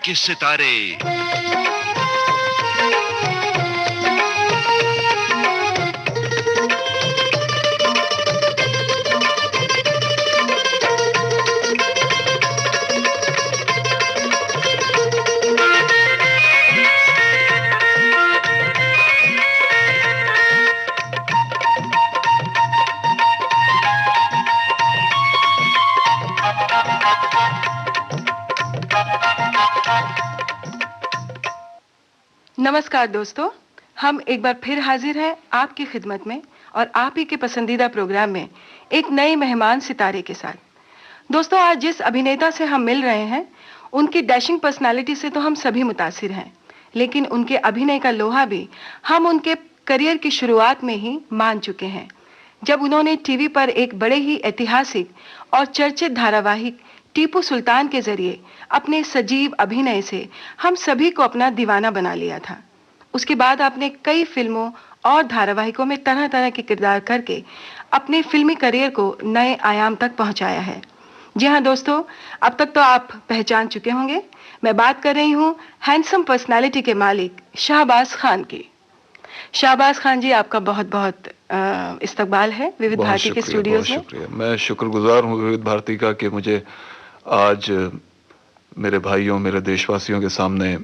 के सितारे। नमस्कार दोस्तों, हम एक बार फिर हाजिर हैं आपकी खिदमत में और आप ही के पसंदीदा प्रोग्राम में एक नए मेहमान सितारे के साथ। दोस्तों, आज जिस अभिनेता से हम मिल रहे हैं, उनकी डैशिंग पर्सनालिटी से तो हम सभी मुतासिर हैं, लेकिन उनके अभिनय का लोहा भी हम उनके करियर की शुरुआत में ही मान चुके हैं, जब उन्होंने टीवी पर एक बड़े ही ऐतिहासिक और चर्चित धारावाहिक टीपू सुल्तान के जरिए अपने सजीव अभिनय से हम सभी को अपना दीवाना बना लिया था। उसके बाद आपने कई फिल्मों और धारावाहिकों में तरह तरह के किरदार करके अपने फिल्मी करियर को नए आयाम तक पहुंचाया है। जी हाँ दोस्तों, अब तक तो आप पहचान चुके होंगे, मैं बात कर रही हूँ हैंडसम पर्सनालिटी के मालिक शाहबाज खान की। शाहबाज खान जी, आपका बहुत बहुत इस्तकबाल है विविध भारती के स्टूडियोज में। शुक्रिया। मैं शुक्रगुजार हूँ विविध भारती का कि मुझे आज मेरे भाइयों, मेरे देशवासियों के सामने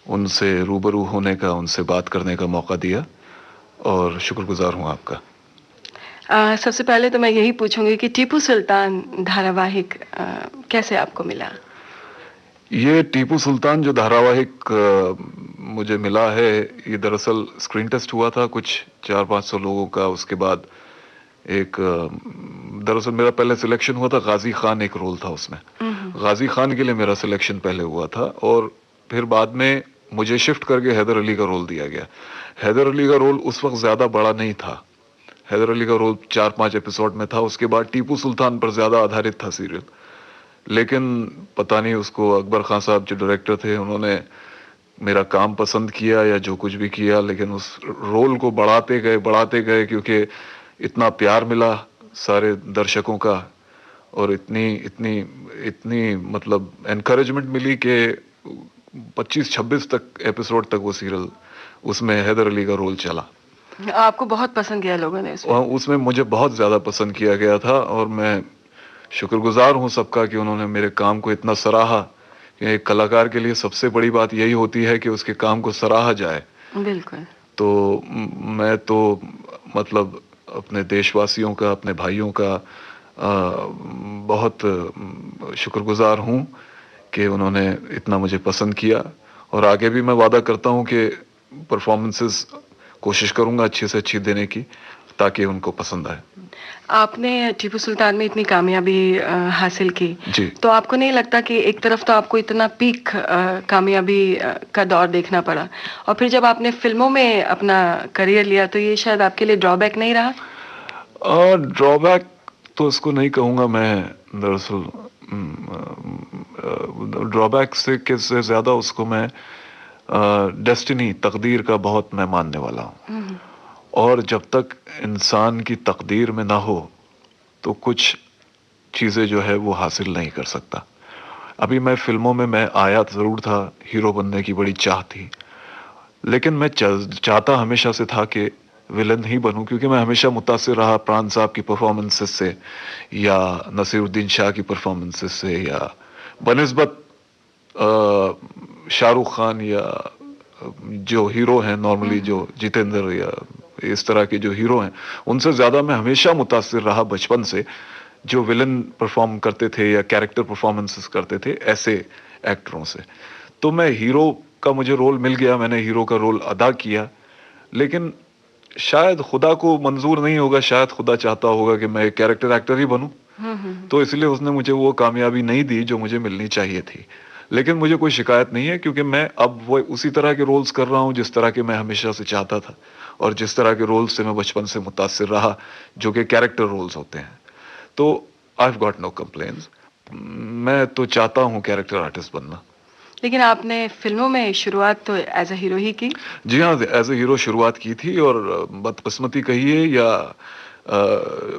उनसे रूबरू होने का, उनसे बात करने का मौका दिया, और शुक्रगुजार हूँ आपका। सबसे पहले तो मैं यही पूछूंगी कि टीपू सुल्तान धारावाहिक कैसे आपको मिला? ये टीपू सुल्तान जो धारावाहिक मुझे मिला है, ये दरअसल स्क्रीन टेस्ट हुआ था कुछ 400-500 लोगों का। उसके बाद एक दरअसल मेरा पहले सिलेक्शन हुआ था, गाजी खान एक रोल था उसमें। गाजी खान के लिए मेरा सिलेक्शन पहले हुआ था, और फिर बाद में मुझे शिफ्ट करके हैदर अली का रोल दिया गया। हैदर अली का रोल उस वक्त ज्यादा बड़ा नहीं था, हैदर अली का रोल 4-5 एपिसोड में था। उसके बाद टीपू सुल्तान पर ज्यादा आधारित था सीरियल, लेकिन पता नहीं उसको अकबर खान साहब जो डायरेक्टर थे, उन्होंने मेरा काम पसंद किया या जो कुछ भी किया, लेकिन उस रोल को बढ़ाते गए क्योंकि इतना प्यार मिला सारे दर्शकों का, और इतनी इतनी इतनी मतलब एनकरेजमेंट मिली कि 25-26 तक एपिसोड तक वो सीरियल, उसमें हैदर अली का रोल चला। आपको बहुत पसंद किया लोगों ने उसमें मुझे बहुत ज्यादा पसंद किया गया था, और मैं शुक्रगुजार हूँ सबका कि उन्होंने मेरे काम को इतना सराहा। एक कलाकार के लिए सबसे बड़ी बात यही होती है कि उसके काम को सराहा जाए। बिल्कुल। तो मैं तो मतलब अपने देशवासियों का, अपने भाइयों का बहुत शुक्रगुजार हूँ कि उन्होंने इतना मुझे पसंद किया, और आगे भी मैं वादा करता हूँ कि परफॉर्मेंसेस कोशिश करूँगा अच्छी से अच्छी देने की, ताकि उनको पसंद आए। आपने टीपू सुल्तान में इतनी कामयाबी हासिल की जी, तो आपको नहीं लगता कि एक तरफ तो आपको इतना पीक कामयाबी का दौर देखना पड़ा, और फिर जब आपने फिल्मों में अपना करियर लिया तो ये शायद आपके लिए ड्रॉबैक नहीं रहा? ड्रॉबैक तो इसको नहीं कहूँगा मैं, दरअसल ड्रॉबैक से ज्यादा उसको मैं डेस्टिनी, तकदीर का बहुत मैं मानने वाला हूँ। और जब तक इंसान की तकदीर में ना हो तो कुछ चीजें जो है वो हासिल नहीं कर सकता। अभी मैं फिल्मों में मैं आया जरूर था, हीरो बनने की बड़ी चाह थी, लेकिन मैं चाहता हमेशा से था कि विलन ही बनूं, क्योंकि मैं हमेशा मुतासिर रहा प्राण साहब की परफॉर्मेंसेस से, या नसीरुद्दीन शाह की परफॉर्मेंसेस से, या बनिस्बत शाहरुख खान या जो हीरो हैं नॉर्मली, जो जितेंद्र या इस तरह के जो हीरो हैं, उनसे ज्यादा मैं हमेशा मुतासिर रहा बचपन से, जो विलन परफॉर्म करते थे या कैरेक्टर परफॉर्मेंसेस करते थे ऐसे एक्टरों से। तो मैं हीरो का मुझे रोल मिल गया, मैंने हीरो का रोल अदा किया, लेकिन शायद खुदा को मंजूर नहीं होगा, शायद खुदा चाहता होगा कि मैं एक कैरेक्टर एक्टर ही बनूं, तो इसलिए उसने मुझे वो कामयाबी नहीं दी जो मुझे मिलनी चाहिए थी। लेकिन मुझे कोई शिकायत नहीं है, क्योंकि मैं अब वो उसी तरह के रोल्स कर रहा हूं जिस तरह के मैं हमेशा से चाहता था, और जिस तरह के रोल्स से मैं बचपन से मुतासिर रहा, जो कि कैरेक्टर रोल्स होते हैं। तो I have got no complaints, मैं तो चाहता हूं कैरेक्टर आर्टिस्ट बनना। लेकिन आपने फिल्मों में शुरुआत तो एज अ हीरो ही की। जी हाँ, एज ए हीरो शुरुआत की थी, और बदकिस्मती कहिए या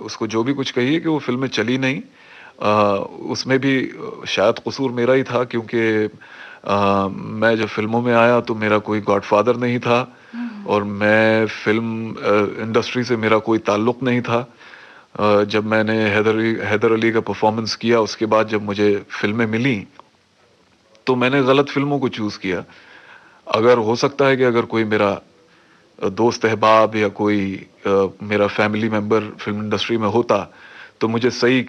उसको जो भी कुछ कहिए कि वो फिल्में चली नहीं। उसमें भी शायद कसूर मेरा ही था, क्योंकि मैं जब फिल्मों में आया तो मेरा कोई गॉडफादर नहीं था और मैं फिल्म इंडस्ट्री से मेरा कोई ताल्लुक नहीं था। जब मैंने हैदर अली का परफॉर्मेंस किया उसके बाद जब मुझे फिल्में मिली तो मैंने गलत फिल्मों को चूज किया। अगर हो सकता है कि अगर कोई मेरा दोस्त अहबाब या कोई मेरा फैमिली मेंबर फिल्म इंडस्ट्री में होता तो मुझे सही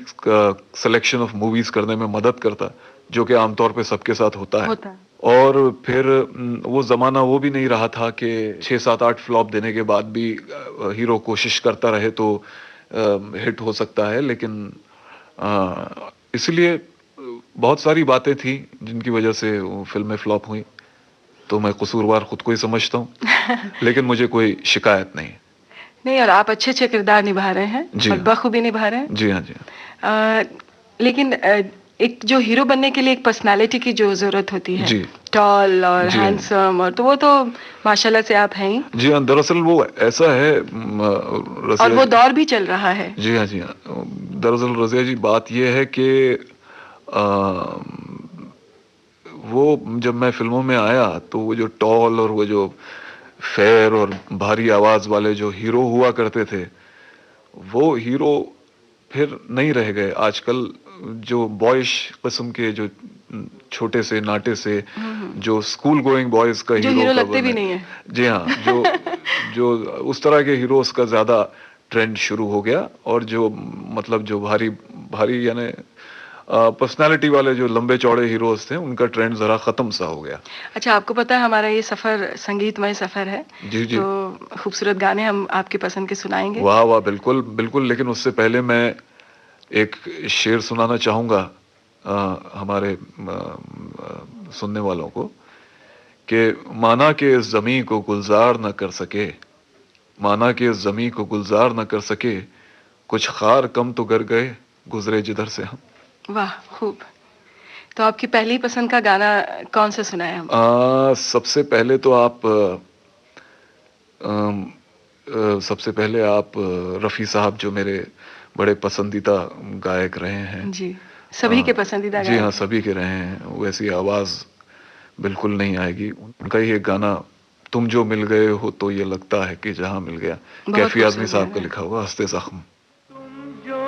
सिलेक्शन ऑफ मूवीज करने में मदद करता, जो कि आमतौर पे सबके साथ होता है। और फिर वो जमाना वो भी नहीं रहा था कि 6-7-8 फ्लॉप देने के बाद भी हीरो कोशिश करता रहे तो हिट हो सकता है। लेकिन इसलिए बहुत सारी बातें थी जिनकी वजह से वो फिल्में फ्लॉप हुई, तो मैं कसूरवार खुद को ही समझता हूँ। लेकिन मुझे कोई शिकायत नहीं। नहीं, और आप अच्छे किरदार निभा रहे हैं और बखूबी निभा रहे हैं। जी हाँ, जी हाँ। लेकिन एक जो हीरो बनने के लिए एक पर्सनालिटी की जो जरूरत होती है, जी, टॉल और हैंडसम, और तो वो तो माशाल्लाह से आप हैं ही। जी हाँ, दरअसल वो ऐसा है और वो दौर भी चल रहा है। जी हाँ, जी हाँ। दरअसल रज़िया जी बात ये है कि वो जब मैं फिल्मों में आया तो वो जो टॉल और वो जो फेयर और भारी आवाज वाले जो हीरो हुआ करते थे वो हीरो फिर नहीं रह गए। आजकल जो बॉयश किस्म के जो छोटे से नाटे से जो स्कूल गोइंग बॉयज का हीरो लगते भी नहीं है। जी हाँ, जो उस तरह के हीरोज का ज्यादा ट्रेंड शुरू हो गया और जो मतलब जो भारी भारी यानी पर्सनालिटी वाले जो लंबे चौड़े हीरोज थे उनका ट्रेंड जरा खत्म सा हो गया। अच्छा, आपको पता है हमारा ये सफर संगीतमय सफर है। जी जी। तो खूबसूरत गाने हम आपकी पसंद के सुनाएंगे। वाह वाह, बिल्कुल बिल्कुल। लेकिन उससे पहले मैं एक शेर सुनाना चाहूंगा हमारे सुनने वालों को कि माना के इस जमी को गुलजार न कर सके, माना के इस जमी को गुलजार न कर सके, कुछ खार कम तो कर गए गुजरे जिधर से हम। वाह, खूब। तो आपकी पहली पसंद का गाना कौन सा सुनाए हम? सबसे पहले तो आप सबसे पहले आप रफ़ी साहब जो मेरे बड़े पसंदीदा गायक रहे हैं। जी, सभी के पसंदीदा जी हाँ, सभी के रहे हैं। वैसी आवाज़ बिल्कुल नहीं आएगी। उनका ही एक गाना तुम जो मिल गए हो तो ये लगता है कि जहां मिल गया, कैफी आज़मी साहब का लिखा हुआ हस्ते ज़ख्म। तुम जो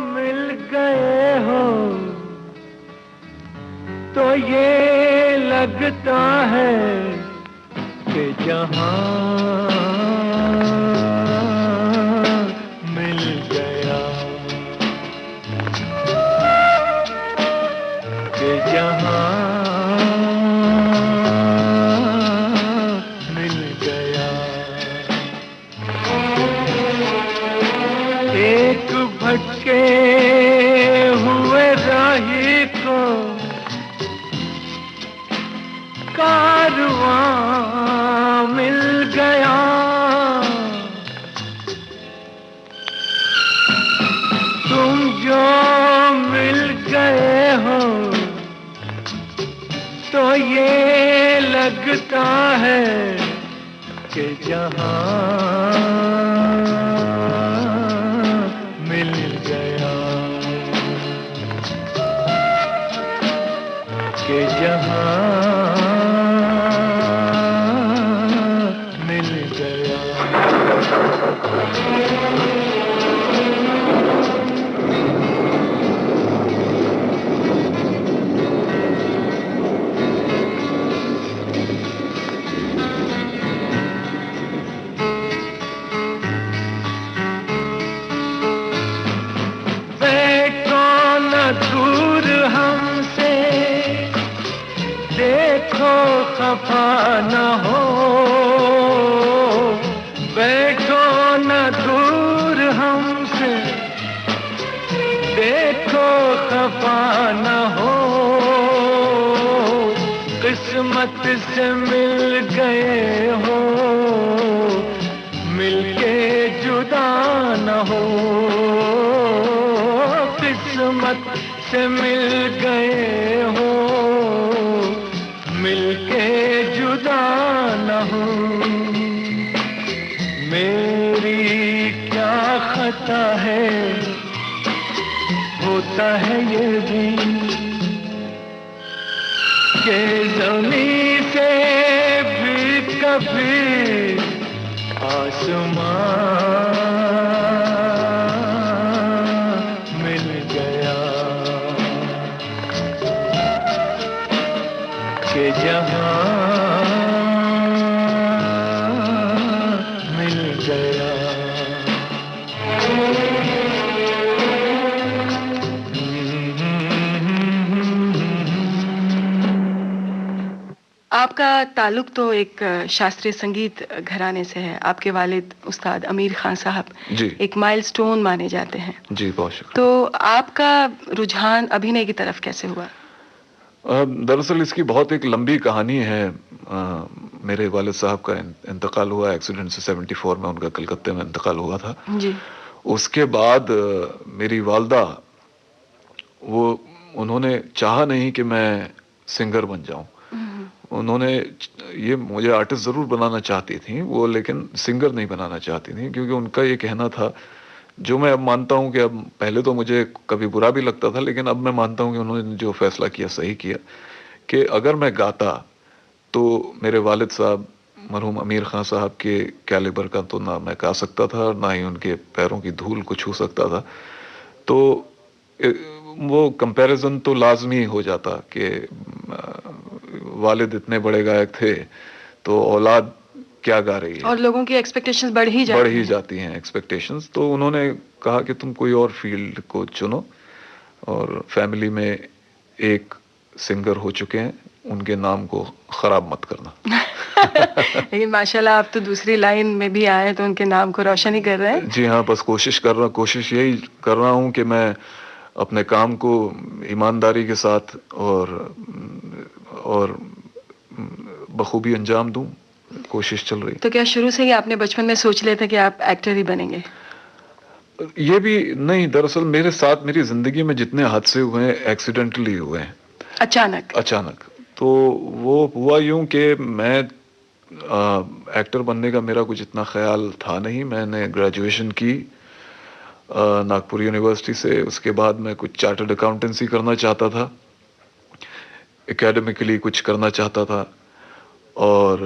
मिल गए हो तो ये लगता है कि जहां मिल गया, कि जहां मिल गया। एक भटके हुए राही को कारवां मिल गया, तुम जो मिल गए हो तो ये लगता है कि जहां मिल गया, कि जहां मिल गया। बैठो न दूर हमसे, देखो खफा न हो, बैठो न दूर हमसे, देखो खफा न हो, किस्मत से मिल गए हो, मिलके जुदा न हो, किस्मत से मिल गए हो, मिलके जुदा न हो। मेरी क्या खता है, होता है ये भी के ज़मीं से भी कभी आसमां मिल गया, कि जहां मिल गया। आपका ताल्लुक तो एक शास्त्रीय संगीत घराने से है। आपके वालिद उस्ताद अमीर खान साहब जी एक माइलस्टोन माने जाते हैं। जी, बहुत शुक्रिया। तो आपका रुझान अभिनय की तरफ कैसे हुआ? दरअसल इसकी बहुत एक लंबी कहानी है। मेरे वालिद साहब का इंतकाल हुआ एक्सीडेंट से 74 में, उनका कलकत्ते में इंतकाल हुआ था। जी। उसके बाद मेरी वालदा, वो उन्होंने चाहा नहीं कि मैं सिंगर बन जाऊं। उन्होंने ये मुझे आर्टिस्ट जरूर बनाना चाहती थी वो, लेकिन सिंगर नहीं बनाना चाहती थी, क्योंकि उनका ये कहना था, जो मैं अब मानता हूं कि अब, पहले तो मुझे कभी बुरा भी लगता था, लेकिन अब मैं मानता हूं कि उन्होंने जो फैसला किया सही किया, कि अगर मैं गाता तो मेरे वालिद साहब मरहूम अमीर खान साहब के कैलिबर का तो ना मैं गा सकता था, ना ही उनके पैरों की धूल को छू सकता था। तो वो कंपैरिजन तो लाजमी हो जाता कि वालिद इतने बड़े गायक थे तो औलाद क्या गा रही है, और लोगों की एक्सपेक्टेशंस बढ़ ही जाती हैं एक्सपेक्टेशंस। तो उन्होंने कहा कि तुम कोई और फील्ड को चुनो, और फैमिली में एक सिंगर हो चुके हैं, उनके नाम को खराब मत करना। लेकिन माशाल्लाह आप तो दूसरी लाइन में भी आए तो उनके नाम को रोशन ही कर रहे हैं। जी हाँ, बस कोशिश यही कर रहा हूँ कि मैं अपने काम को ईमानदारी के साथ और बखूबी अंजाम दूं, कोशिश चल रही। तो क्या शुरू से ही आपने बचपन में सोच लिया था कि आप एक्टर ही बनेंगे? ये भी नहीं, दरअसल मेरे साथ मेरी जिंदगी में जितने हादसे हुए हैं एक्सीडेंटली हुए हैं, अचानक। तो वो हुआ यूं कि मैं एक्टर बनने का मेरा कुछ इतना ख्याल था नहीं। मैंने ग्रेजुएशन की नागपुर यूनिवर्सिटी से, उसके बाद मैं कुछ चार्टर्ड अकाउंटेंसी करना चाहता था, एकेडमिकली कुछ करना चाहता था, और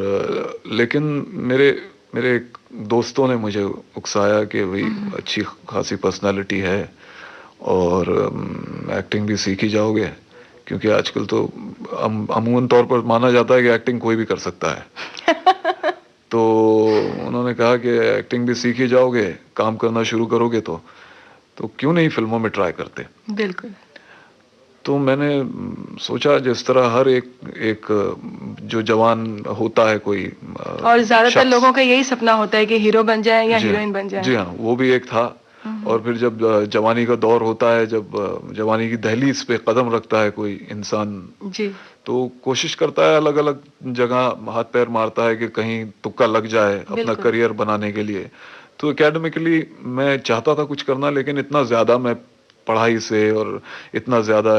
लेकिन मेरे दोस्तों ने मुझे उकसाया कि भाई अच्छी खासी पर्सनालिटी है और एक्टिंग भी सीख ही जाओगे, क्योंकि आजकल तो अमूमन तौर पर माना जाता है कि एक्टिंग कोई भी कर सकता है। तो उन्होंने कहा कि एक्टिंग भी सीख ही जाओगे, काम करना शुरू करोगे तो क्यों नहीं फिल्मों में ट्राई करते। बिल्कुल। तो मैंने सोचा, जिस तरह हर एक जो जवान होता है कोई, और ज्यादातर लोगों का यही सपना होता है कि हीरो बन जाए या हीरोइन बन जाए। जी हाँ, वो भी एक था। और फिर जब जवानी का दौर होता है, जब जवानी की दहलीज पे कदम रखता है कोई इंसान जी, तो कोशिश करता है, अलग अलग जगह हाथ पैर मारता है कि कहीं तुक्का लग जाए अपना करियर बनाने के लिए। तो एकेडमिकली मैं चाहता था कुछ करना, लेकिन इतना ज्यादा मैं पढ़ाई से और इतना ज्यादा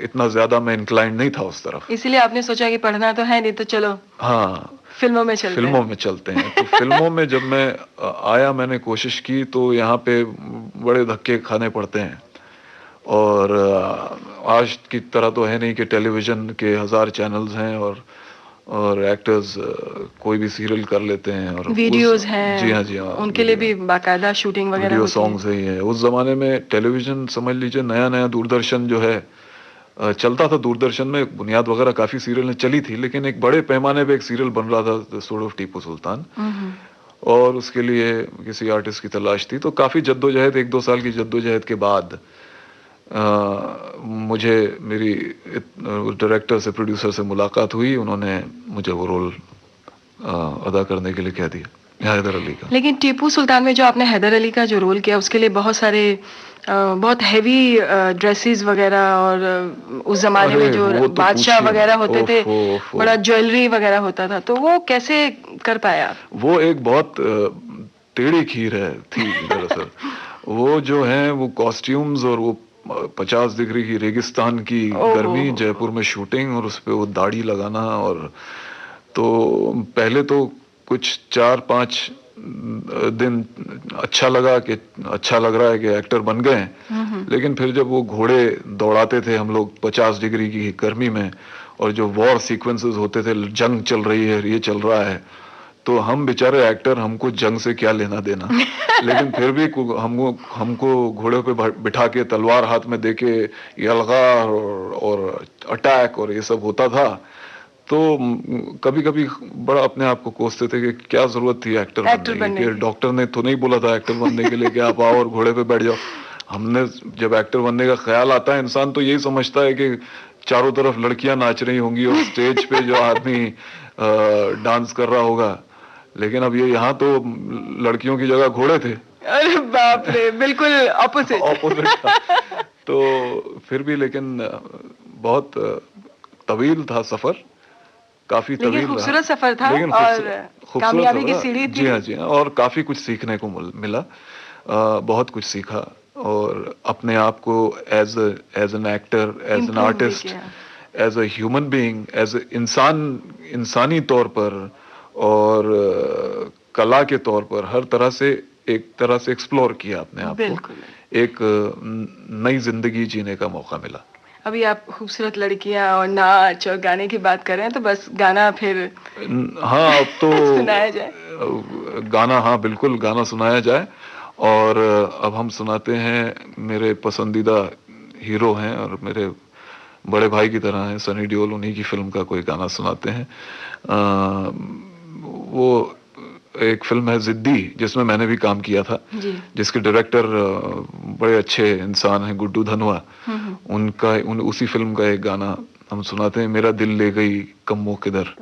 इतना ज्यादा मैं इंक्लाइंड नहीं था उस तरफ। इसीलिए आपने सोचा कि पढ़ना तो है नहीं, तो चलो हाँ फिल्मों में चलते हैं। तो फिल्मों में जब मैं आया, मैंने कोशिश की, तो यहाँ पे बड़े धक्के खाने पड़ते हैं। और आज की तरह तो है नहीं कि टेलीविजन के 1000 चैनल्स हैं और एक्टर्स कोई भी सीरियल कर लेते हैं, और वीडियोस हैं। जी हाँ, उनके लिए भी बाकायदा शूटिंग वगैरह वीडियो सॉन्ग्स ही है। उस जमाने में टेलीविजन समझ लीजिए नया दूरदर्शन जो है चलता था। दूरदर्शन में बुनियाद वगैरह काफी सीरियल चली थी, लेकिन एक बड़े पैमाने पे एक सीरियल बन रहा था, the sword of Tipu Sultan, और उसके लिए किसी आर्टिस्ट की तलाश थी। तो काफी जद्दोजहद, 1-2 साल की जद्दोजहद के बाद मुझे मेरी डायरेक्टर से, प्रोड्यूसर से मुलाकात हुई। उन्होंने मुझे वो रोल अदा करने के लिए कह दिया, हैदर अली का। लेकिन टीपू सुल्तान में जो आपने हैदर अली का जो रोल किया, उसके लिए बहुत सारे बहुत हैवी ड्रेसेस वगैरह, और उस जमाने में जो बादशाह वगैरह होते थे, बड़ा ज्वेलरी वगैरह होता था, तो वो कैसे कर पाया आप? वो एक बहुत टेढ़ी खीर थी दरअसल। वो जो है वो कॉस्ट्यूम्स, और वो 50 डिग्री की रेगिस्तान की गर्मी, जयपुर में शूटिंग, और उस पे वो दाढ़ी लगाना। और तो पहले तो कुछ 4-5 दिन अच्छा लगा कि अच्छा लग रहा है कि एक्टर बन गए हैं। लेकिन फिर जब वो घोड़े दौड़ाते थे हम लोग 50 डिग्री की गर्मी में, और जो वॉर सीक्वेंसेस होते थे, जंग चल रही है, ये चल रहा है, तो हम बेचारे एक्टर, हमको जंग से क्या लेना देना। लेकिन फिर भी हमको हमको घोड़े पे बिठा के तलवार हाथ में देके यलगार और अटैक और ये सब होता था। तो कभी कभी बड़ा अपने आप को कोसते थे कि क्या जरूरत थी एक्टर बनने की। डॉक्टर ने तो नहीं बोला था एक्टर बनने के लिए कि आप आओ और घोड़े पे बैठ जाओ। हमने जब एक्टर बनने का ख्याल आता है, इंसान तो यही समझता है कि चारों तरफ लड़कियां नाच रही होंगी और स्टेज पे जो आदमी डांस कर रहा होगा। लेकिन अब ये यहाँ तो लड़कियों की जगह घोड़े थे। अरे बाप रे, बिल्कुल ऑपोजिट। तो फिर भी लेकिन बहुत तवील था सफर, काफी तवील रहा, खूबसूरत सफर था, लेकिन और कामयाबी की सीढ़ी थी। जी हाँ, जी हाँ, और काफी कुछ सीखने को मिला, बहुत कुछ सीखा, और अपने आप को as an actor, as an artist, as a human being, as इंसानी तौर पर और कला के तौर पर हर तरह से एक तरह से एक्सप्लोर किया अपने आप को, एक नई जिंदगी जीने का मौका मिला। अभी आप खूबसूरत लड़कियां और नाच और गाने की बात कर रहे हैं, तो बस गाना फिर हाँ अब तो सुनाया जाए गाना। हाँ बिल्कुल, गाना सुनाया जाए। और अब हम सुनाते हैं, मेरे पसंदीदा हीरो हैं और मेरे बड़े भाई की तरह हैं, सनी देओल, उन्हीं की फिल्म का कोई गाना सुनाते हैं। वो एक फिल्म है जिद्दी, जिसमें मैंने भी काम किया था, जिसके डायरेक्टर बड़े अच्छे इंसान हैं, गुड्डू धनवा। उसी फिल्म का एक गाना हम सुनाते हैं, मेरा दिल ले गई कम्मो किधर।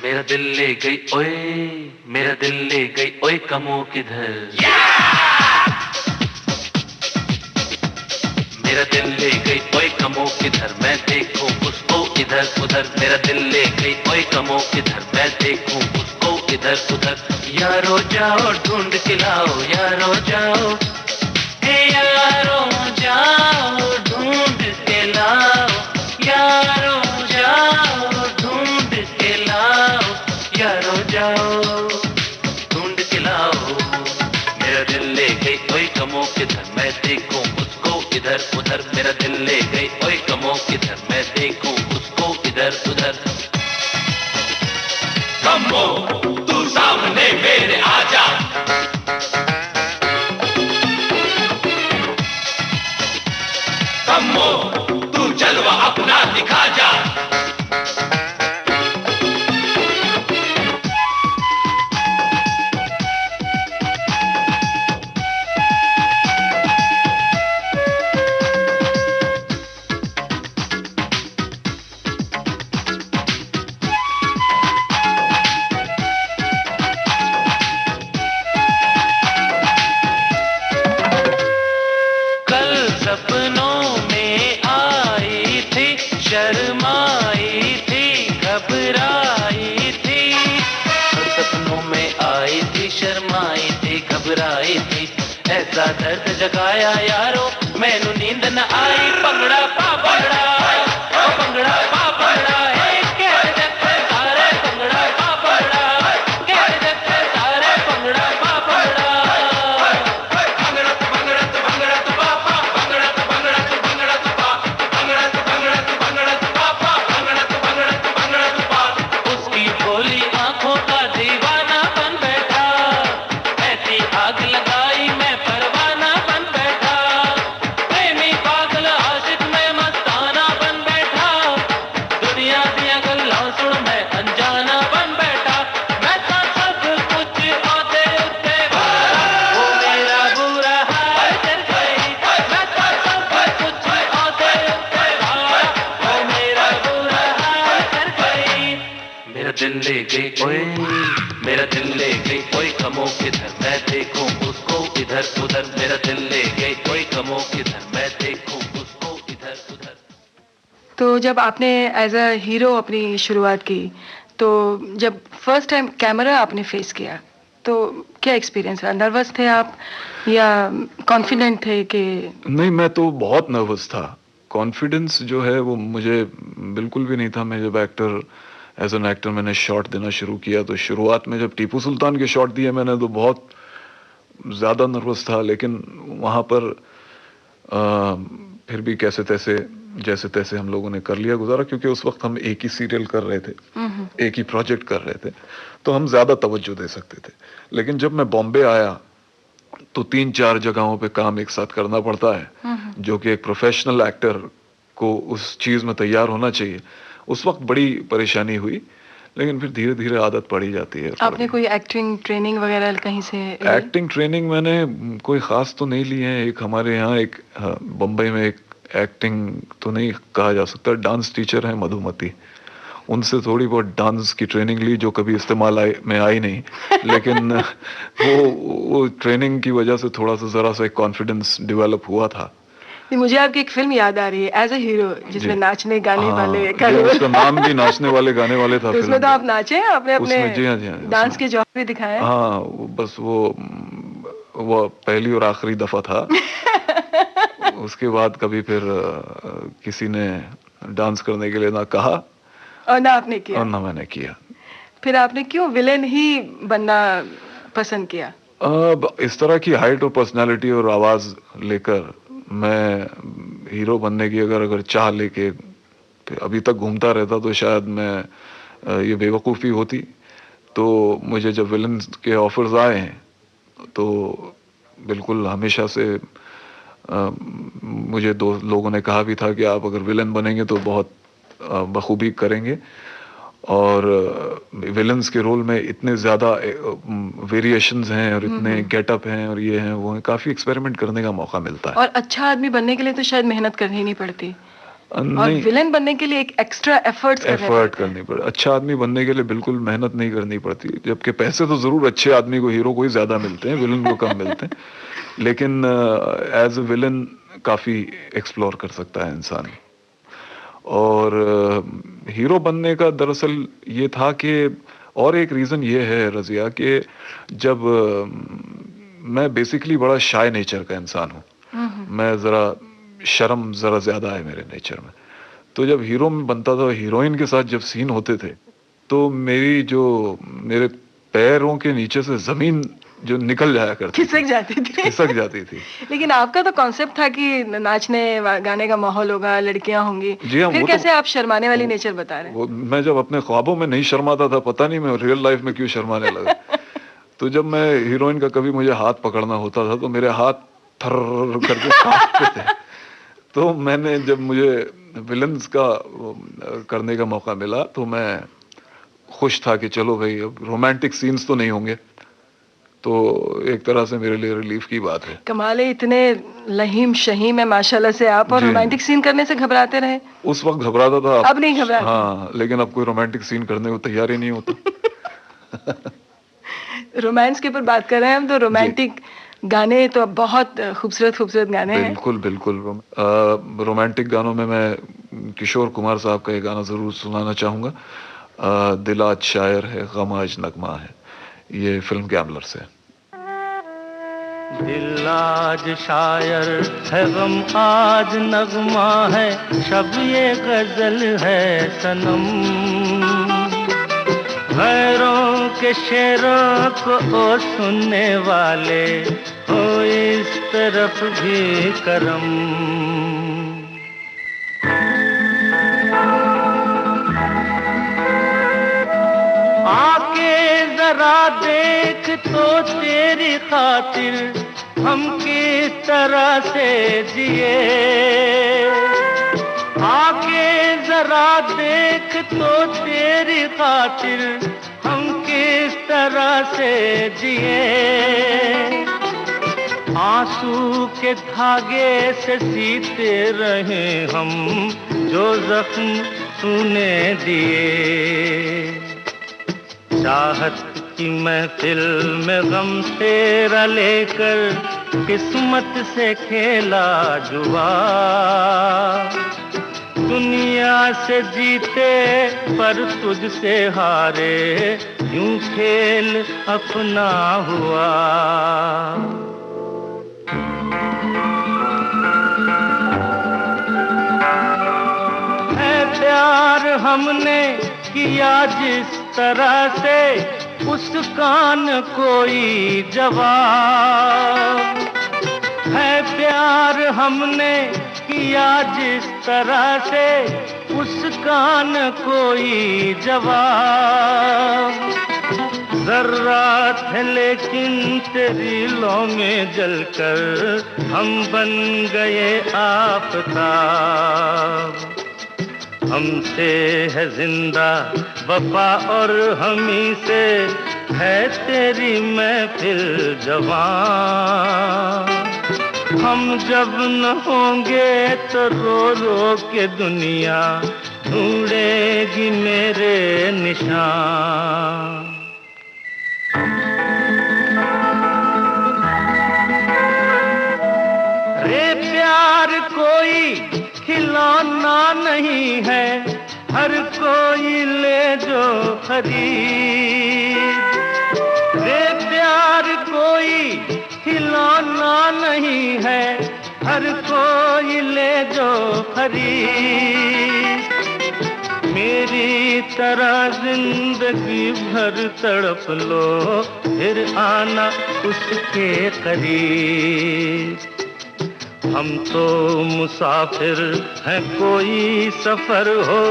मेरा दिल ले गई ओए, मेरा दिल ले गई ओए कमो किधर। मेरा दिल ले गई ओए कमो किधर, मैं देखूं उसको इधर उधर। मेरा दिल ले गई ओए कमो किधर, मैं देखूं उसको इधर उधर। यारो जाओ ढूंढ के लाओ, यारो जाओ, हे यारो जाओ ढूंढ के लाओ, यारो जाओ ढूंढ के लाओ, यारो जाओ ढूंढ के लाओ। मेरा दिल ले गई ओए कमो किधर, मैं देखूं उसको इधर उधर। मेरा दिल ले गई ओए कमो किधर, मैं देखूं उसको इधर उधर। कमो तू सामने मेरे आजा, कमो तू जलवा अपना दिखा जा। ऐसा दर्द जगाया यारो, मैनू नींद न आई। भंगड़ा पा भंगड़ा, भंगड़ा पा भंगड़ा, कह जगते सारे भंगड़ा पा भंगड़ा, कह जगते सारे भंगड़ा पा भंगड़ा। भंगड़त भंगड़त भंगड़त पापा, भंगड़त भंगड़त भंगड़त पा, भंगड़त भंगड़त भंगड़त पापा, भंगड़त भंगड़त भंगड़त पा। उसकी भोली आंखों का दीवाना बन बैठा, ऐसी आग लगाई मैं परवाना बन बैठा। प्रेमी पागल आशिक में ले गई ओए, मेरा दिल ले गई ओए कमो किधर मैं देखूं उसको इधर उधर, मेरा दिल ले गई ओए कमो किधर मैं देखूं उसको इधर उधर। तो जब आपने एज अ हीरो अपनी शुरुआत की, तो जब फर्स्ट टाइम कैमरा आपने फेस किया, तो क्या एक्सपीरियंस रहा? नर्वस थे आप या कॉन्फिडेंट थे कि? नहीं, मैं तो बहुत नर्वस था। कॉन्फिडेंस जो है वो मुझे बिल्कुल भी नहीं था। मैं जब एज एन एक्टर मैंने शॉट देना शुरू किया, तो शुरुआत में जब टीपू सुल्तान के शॉट दिए मैंने, तो बहुत ज़्यादा नर्वस था। लेकिन वहाँ पर फिर भी कैसे तैसे जैसे तैसे हम लोगों ने कर लिया गुजारा, क्योंकि उस वक्त हम एक ही सीरियल कर रहे थे, एक ही प्रोजेक्ट कर रहे थे, तो हम ज़्यादा तवज्जो दे सकते थे। लेकिन जब मैं बॉम्बे आया तो 3-4 जगहों पे काम एक साथ करना पड़ता है, जो कि एक प्रोफेशनल एक्टर को उस चीज़ में तैयार होना चाहिए। उस वक्त बड़ी परेशानी हुई, लेकिन फिर धीरे धीरे आदत पड़ी जाती है। आपने कोई एक्टिंग ट्रेनिंग वगैरह कहीं से ली? एक्टिंग ट्रेनिंग मैंने कोई खास तो नहीं ली है। एक हमारे यहाँ एक बम्बई में एक एक्टिंग तो नहीं कहा जा सकता, डांस टीचर है मधुमती, उनसे थोड़ी बहुत डांस की ट्रेनिंग ली, जो कभी इस्तेमाल में आई नहीं। लेकिन वो ट्रेनिंग की वजह से थोड़ा सा ज़रा सा एक कॉन्फिडेंस डेवलप हुआ था। मुझे आपकी एक फिल्म याद आ रही है, एज अ हीरो, जिसमें नाचने गाने वाले का जो रोल। उसका नाम भी नाचने वाले गाने वाले था। तो उसमें तो आप नाचे हैं, आपने अपने उसमें, जी हाँ, जी हाँ, डांस के जौहर भी दिखाए हैं। हाँ, बस वो पहली और आखिरी दफा था। उसके बाद कभी फिर किसी ने डांस करने के लिए ना कहा और ना आपने किया, और ना मैंने किया। फिर आपने क्यों विलेन ही बनना पसंद किया? अब इस तरह की हाइट और पर्सनालिटी और आवाज लेकर मैं हीरो बनने की अगर चाह लेके अभी तक घूमता रहता, तो शायद मैं ये बेवकूफ़ी होती। तो मुझे जब विलन के ऑफर्स आए हैं, तो बिल्कुल हमेशा से मुझे दो लोगों ने कहा भी था कि आप अगर विलन बनेंगे तो बहुत बखूबी करेंगे, और विलन्स के रोल में इतने ज़्यादा वेरिएशंस हैं और इतने गेटअप हैं और ये हैं वो हैं, काफ़ी एक्सपेरिमेंट करने का मौका मिलता है। और अच्छा आदमी बनने के लिए तो शायद मेहनत करनी ही नहीं पड़ती, और नहीं, विलेन बनने के लिए एक एक्स्ट्रा एफर्ट करनी पड़े। अच्छा आदमी बनने के लिए बिल्कुल मेहनत नहीं करनी पड़ती, जबकि पैसे तो जरूर अच्छे आदमी को, हीरो को ही ज्यादा मिलते हैं, विलन को कम मिलते हैं। लेकिन एज ए विलन काफी एक्सप्लोर कर सकता है इंसान। और हीरो बनने का दरअसल ये था कि, और एक रीजन ये है रजिया, कि जब मैं बेसिकली बड़ा शाय नेचर का इंसान हूँ, मैं जरा शर्म जरा ज्यादा है मेरे नेचर में। तो जब हीरो में बनता था, हीरोइन के साथ जब सीन होते थे, तो मेरे पैरों के नीचे से जमीन जो निकल जाया करती, खिसक जाती थी। लेकिन आपका तो कॉन्सेप्ट था कि नाचने गाने का माहौल होगा, लड़कियां होंगी। जी हाँ, फिर कैसे आप शर्माने वाली नेचर बता रहे हैं? मैं जब अपने ख्वाबों में नहीं शर्माता था, पता नहीं मैं रियल लाइफ में क्यों शर्माने लगा। तो जब मैं हीरोइन का कभी मुझे हाथ पकड़ना होता था, तो मेरे हाथ थर करके कांपते थे। तो मैंने, जब मुझे विलन्स का करने का मौका मिला, तो मैं खुश था कि चलो भाई, अब रोमांटिक सीन्स तो नहीं होंगे, तो एक तरह से मेरे लिए रिलीफ की बात है। कमाल है, इतने लहीम शहीम है माशाल्लाह से आप, और रोमांटिक सीन करने से घबराते रहे? उस वक्त घबराता था, अब नहीं घबराता? हाँ, लेकिन अब कोई रोमांटिक सीन करने को तैयार ही नहीं होता। रोमांस के ऊपर बात कर रहे हैं हम, तो रोमांटिक गाने तो अब बहुत खूबसूरत गाने हैं। बिल्कुल बिल्कुल। रोमांटिक गानों में मैं किशोर कुमार साहब का एक गाना जरूर सुनाना चाहूंगा, दिल आज शायर है गम आज नगमा है, ये फिल्म गैम्बलर से। दिल आज शायर है गम आज नगमा है, शब ये गजल है सनम, गैरों के शेरों को ओ सुनने वाले हो इस तरफ भी करम। आके जरा देख तो तेरी खातिर हम किस तरह से जिए, आके जरा देख तो तेरी खातिर हम किस तरह से जिए, आंसू के धागे से सीते रहे हम जो जख्म तूने दिए। चाहत की महफिल में गम तेरा लेकर किस्मत से खेला जुआ, दुनिया से जीते पर तुझसे हारे, यूं खेल अपना हुआ। है प्यार हमने किया जिस तरह से, उसका न कोई जवाब। है प्यार हमने किया जिस तरह से, उसका न कोई जवाब। ज़र्रात है लेकिन तेरी लौ में जलकर हम बन गए आफ़ताब। हमसे है जिंदा वफा और हमी से है तेरी महफिल जवां। हम जब न होंगे तो रो रो के दुनिया ढूंढेगी मेरे निशान। रे प्यार कोई खिलौना नहीं है, हर कोई ले जो खरीद। रे प्यार कोई खिलौना नहीं है, हर कोई ले जो खरीद। मेरी तरह जिंदगी भर तड़प लो, फिर आना उसके करीब। हम तो मुसाफिर हैं, कोई सफर हो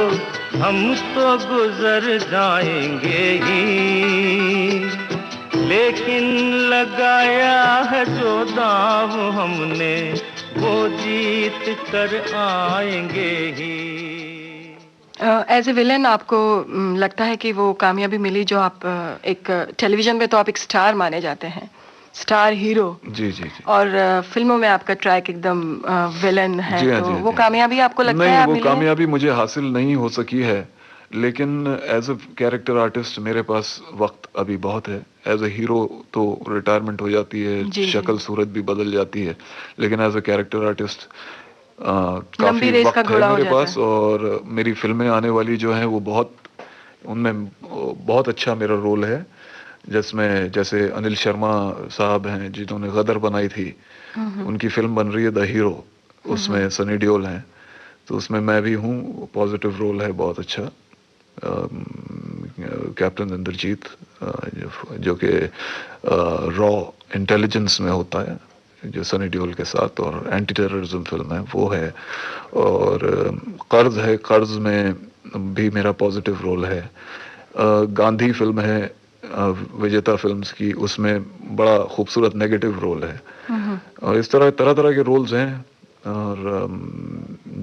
हम तो गुजर जाएंगे ही। लेकिन लगाया है जो दाव हमने, वो जीत कर आएंगे ही। एज ए विलेन आपको लगता है कि वो कामयाबी मिली जो आप एक टेलीविजन में तो आप एक स्टार माने जाते हैं, स्टार हीरो। जी जी जी। और फिल्मों में आपका ट्रैक एकदम विलन है। जी, तो जी, वो जी। कामयाबी आपको लगता है नहीं, आप वो मिली कामयाबी मुझे हासिल नहीं हो सकी है, लेकिन एज अ कैरेक्टर आर्टिस्ट मेरे पास वक्त अभी बहुत है। एज अ हीरो तो रिटायरमेंट हो जाती है, जी, जी। शक्ल सूरत भी बदल जाती है, लेकिन एज अ कैरेक्टर आर्टिस्ट लंबी काफी रेस का वक्त है घोड़ा हो मेरे जाता पास। है। और मेरी फिल्में आने वाली जो हैं वो बहुत, उनमें बहुत अच्छा मेरा रोल है, जिसमें जैसे अनिल शर्मा साहब हैं जिन्होंने गदर बनाई थी, उनकी फिल्म बन रही है द हीरो, उसमें सनी देओल हैं, तो उसमें मैं भी हूँ। पॉजिटिव रोल है बहुत अच्छा। कैप्टन इंद्रजीत, जो कि रॉ इंटेलिजेंस में होता है, जो सनी देओल के साथ, और एंटी टेररिज्म फिल्म है वो है। और कर्ज है, कर्ज में भी मेरा पॉजिटिव रोल है। गांधी फिल्म है विजेता फिल्म्स की, उसमें बड़ा खूबसूरत नेगेटिव रोल है। और इस तरह तरह तरह के रोल्स हैं। और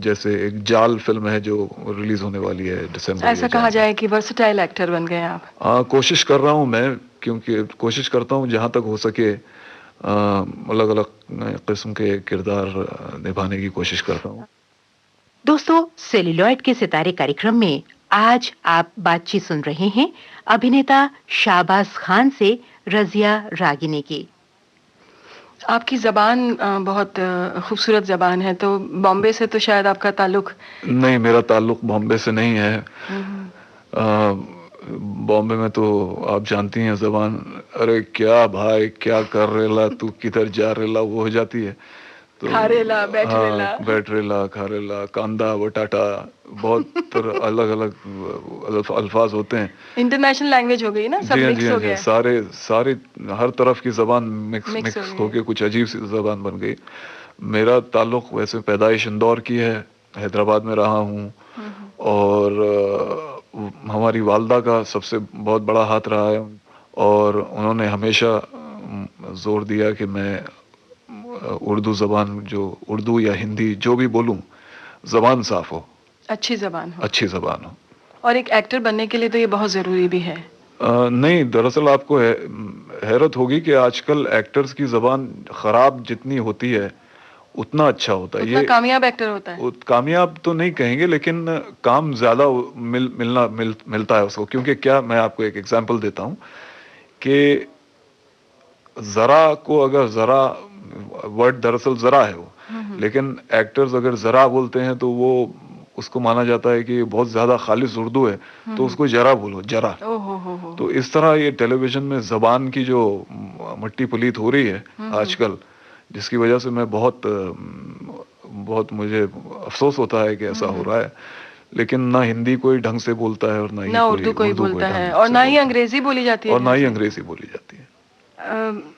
जैसे एक जाल फिल्म है जो रिलीज होने वाली है दिसंबर। ऐसा कहा जाए कि वर्सटाइल एक्टर बन गए आप। कोशिश कर रहा हूँ मैं, क्योंकि कोशिश करता हूँ जहाँ तक हो सके अलग अलग किस्म के किरदार निभाने की कोशिश करता हूँ। दोस्तों, सेल्यूलॉइड के सितारे कार्यक्रम में आज आप बातचीत सुन रहे हैं अभिनेता शाहबाज खान से रजिया रागिनी की। आपकी जबान बहुत खूबसूरत जबान है, तो बॉम्बे से तो शायद आपका ताल्लुक। नहीं, मेरा ताल्लुक बॉम्बे से नहीं है। बॉम्बे में तो आप जानती हैं जबान, अरे क्या भाई क्या कर रेला, तू किधर जा रेला, वो हो जाती है। तो खारेला, बैठरेला। हाँ, बैठरेला, खारेला, कांदा, बटाटा, बहुत अलग अलग अल्फाज होते हैं। इंटरनेशनल लैंग्वेज हो गई ना, सब मिक्स हो गया। सारे सारे हर तरफ की जबान मिक्स हो होके कुछ अजीब सी जबान बन गई। मेरा ताल्लुक वैसे पैदाइश इंदौर की है, हैदराबाद में रहा हूँ, और हमारी वालदा का सबसे बहुत बड़ा हाथ रहा है, और उन्होंने हमेशा जोर दिया कि मैं उर्दू जबान, जो उर्दू या हिंदी जो भी बोलूं, जबान साफ हो, अच्छी जबान हो, अच्छी जबान हो। और एक एक्टर बनने के लिए तो ये बहुत जरूरी भी है। नहीं, दरअसल आपको हैरत होगी कि आजकल एक्टर्स की जबान खराब जितनी होती है, उतना अच्छा होता है। उतना ये कामयाब एक्टर होता है। कामयाब तो नहीं कहेंगे, लेकिन काम ज्यादा मिलता है उसको। क्योंकि क्या, मैं आपको एक एग्जांपल देता हूं कि जरा को, अगर जरा वर्ड दरअसल जरा है वो, लेकिन एक्टर्स अगर जरा बोलते हैं तो वो उसको माना जाता है कि बहुत ज्यादा खालिस उर्दू है, तो उसको जरा बोलो, जरा। तो इस तरह ये टेलीविजन में जबान की जो मट्टी पलीत हो रही है आजकल, जिसकी वजह से मैं बहुत मुझे अफसोस होता है कि ऐसा हो रहा है। लेकिन ना हिंदी कोई ढंग से बोलता है और ना उर्दू कोई बोलता है, और ना ही अंग्रेजी बोली जाती है, और ना ही अंग्रेजी बोली जाती है।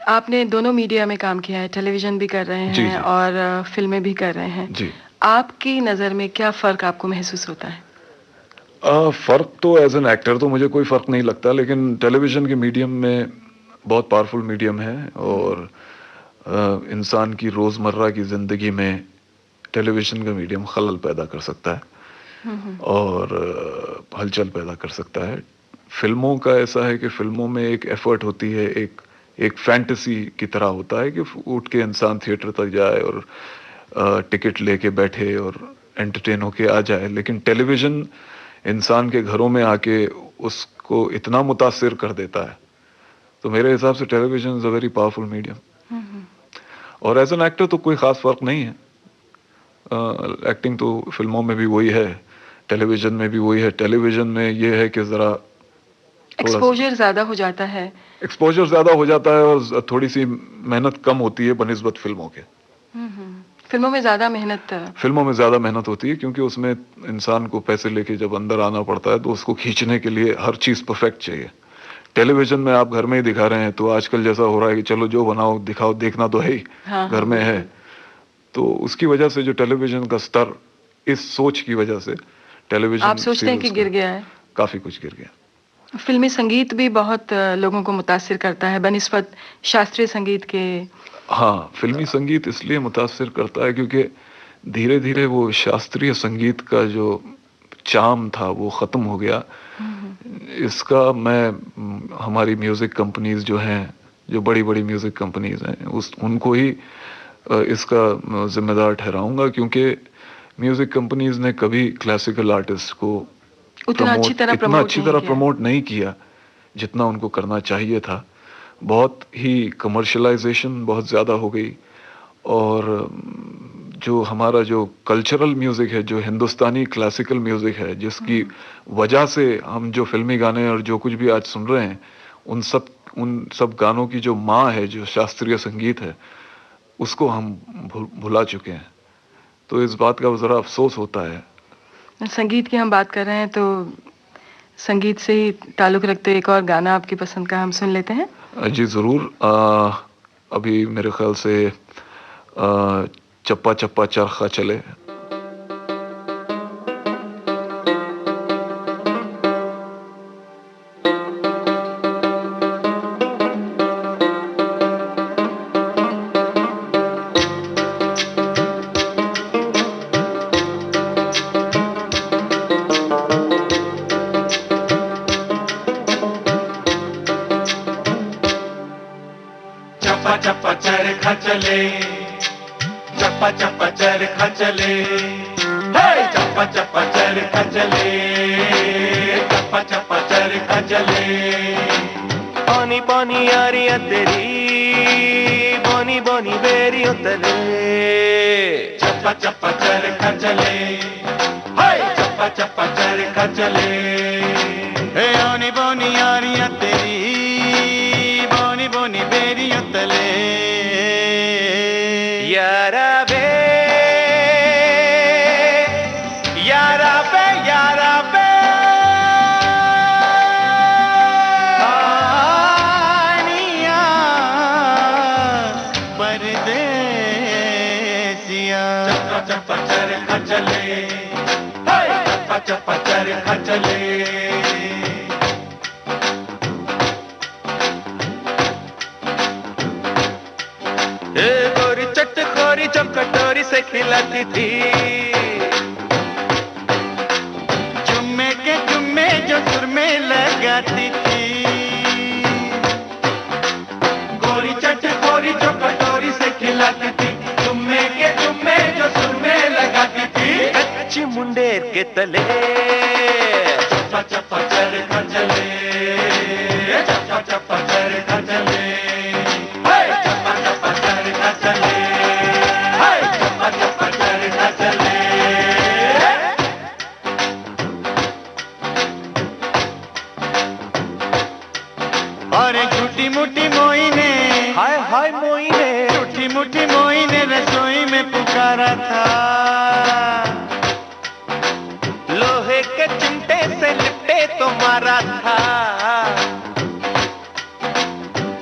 आपने दोनों मीडिया में काम किया है, टेलीविजन भी कर रहे हैं और फिल्में भी कर रहे हैं जी। आपकी नजर में क्या फर्क आपको महसूस होता है? फर्क तो एज एन एक्टर तो मुझे कोई फर्क नहीं लगता, लेकिन टेलीविजन के मीडियम में बहुत पावरफुल मीडियम है, और इंसान की रोजमर्रा की जिंदगी में टेलीविजन का मीडियम खलल पैदा कर सकता है और हलचल पैदा कर सकता है। फिल्मों का ऐसा है कि फिल्मों में एक एफर्ट होती है, एक फैंटेसी की तरह होता है कि उठ के इंसान थिएटर तक जाए और टिकट लेके बैठे और एंटरटेन होके आ जाए। लेकिन टेलीविजन इंसान के घरों में आके उसको इतना मुतासिर कर देता है। तो मेरे हिसाब से television is a very powerful medium. और एज एन एक्टर तो कोई खास फर्क नहीं है। एक्टिंग तो फिल्मों में भी वही है, टेलीविजन में भी वही है। टेलीविजन में ये है कि जरा एक्सपोजर ज्यादा हो जाता है, और थोड़ी सी मेहनत कम होती है बनिस्बत फिल्मों के। फिल्मों में ज्यादा मेहनत होती है, क्योंकि उसमें इंसान को पैसे लेके जब अंदर आना पड़ता है तो उसको खींचने के लिए हर चीज परफेक्ट चाहिए। टेलीविजन में आप घर में ही दिखा रहे हैं, तो आजकल जैसा हो रहा है कि चलो जो बनाओ दिखाओ, देखना तो है ही, घर में है। तो उसकी वजह से जो टेलीविजन का स्तर, इस सोच की वजह से टेलीविजन, आप सोचते हैं कि गिर गया है? काफी कुछ गिर गया। फिल्मी संगीत भी बहुत लोगों को मुतासिर करता है बनिस्बत शास्त्रीय संगीत के। हाँ, फिल्मी संगीत इसलिए मुतासिर करता है क्योंकि धीरे धीरे वो शास्त्रीय संगीत का जो चार्म था वो खत्म हो गया। इसका हमारी म्यूजिक कंपनीज जो हैं, जो बड़ी बड़ी म्यूजिक कंपनीज हैं, उनको ही इसका जिम्मेदार ठहराऊंगा, क्योंकि म्यूजिक कंपनीज ने कभी क्लासिकल आर्टिस्ट को इतना अच्छी तरह प्रमोट नहीं किया जितना उनको करना चाहिए था। बहुत ही कमर्शलाइजेशन बहुत ज्यादा हो गई, और जो हमारा जो कल्चरल म्यूजिक है, जो हिंदुस्तानी क्लासिकल म्यूजिक है, जिसकी वजह से हम जो फिल्मी गाने और जो कुछ भी आज सुन रहे हैं, उन सब गानों की जो माँ है, जो शास्त्रीय संगीत है, उसको हम भुला चुके हैं। तो इस बात का जरा अफसोस होता है। संगीत की हम बात कर रहे हैं तो संगीत से ही ताल्लुक रखते एक और गाना आपकी पसंद का हम सुन लेते हैं। जी जरूर। अभी मेरे ख्याल से चप्पा चप्पा चरखा चले। चप्पा चरखा चले, चप्पा चप्पा चरखा चले, चप्पा चप्पा चरखा चले, चप्पा चप्पा चरखा चले। पानी पानी यारियां तेरी, बोनी बोनी बेरियों तले, चप्पा चप्पा चरखा चले, चप्पा चप्पा चरखा चले। बोनी बोनी यारियां तेरी, बोनी बोनी बेरियों तले। यारा बे, यारा बे, यारा बे, आनिया परदेसिया। चप्पा चप्पा चरखा चले, चप्पा चप्पा चरखा चले। जब कटोरी से खिलाती थी, जुम्मे के जुम्मे जो सुर में लगाती थी। गोरी चटखोरी जो कटोरी से खिलाती थी, जुम्मे के जुम्मे मंडेर के तले चप्पा चप्पा चरखा चले, चप्पा चप्पा चरखा चले, चप्पा चप्पा चरखा चले, चप्पा चप्पा चरखा चले। और झूठी मुठी मोई ने, हाय हाय मोई ने, झूठी मुठी मोई ने रसोई में पुकारा था, लोहे के चिमटे से लिपटे तो मारा था।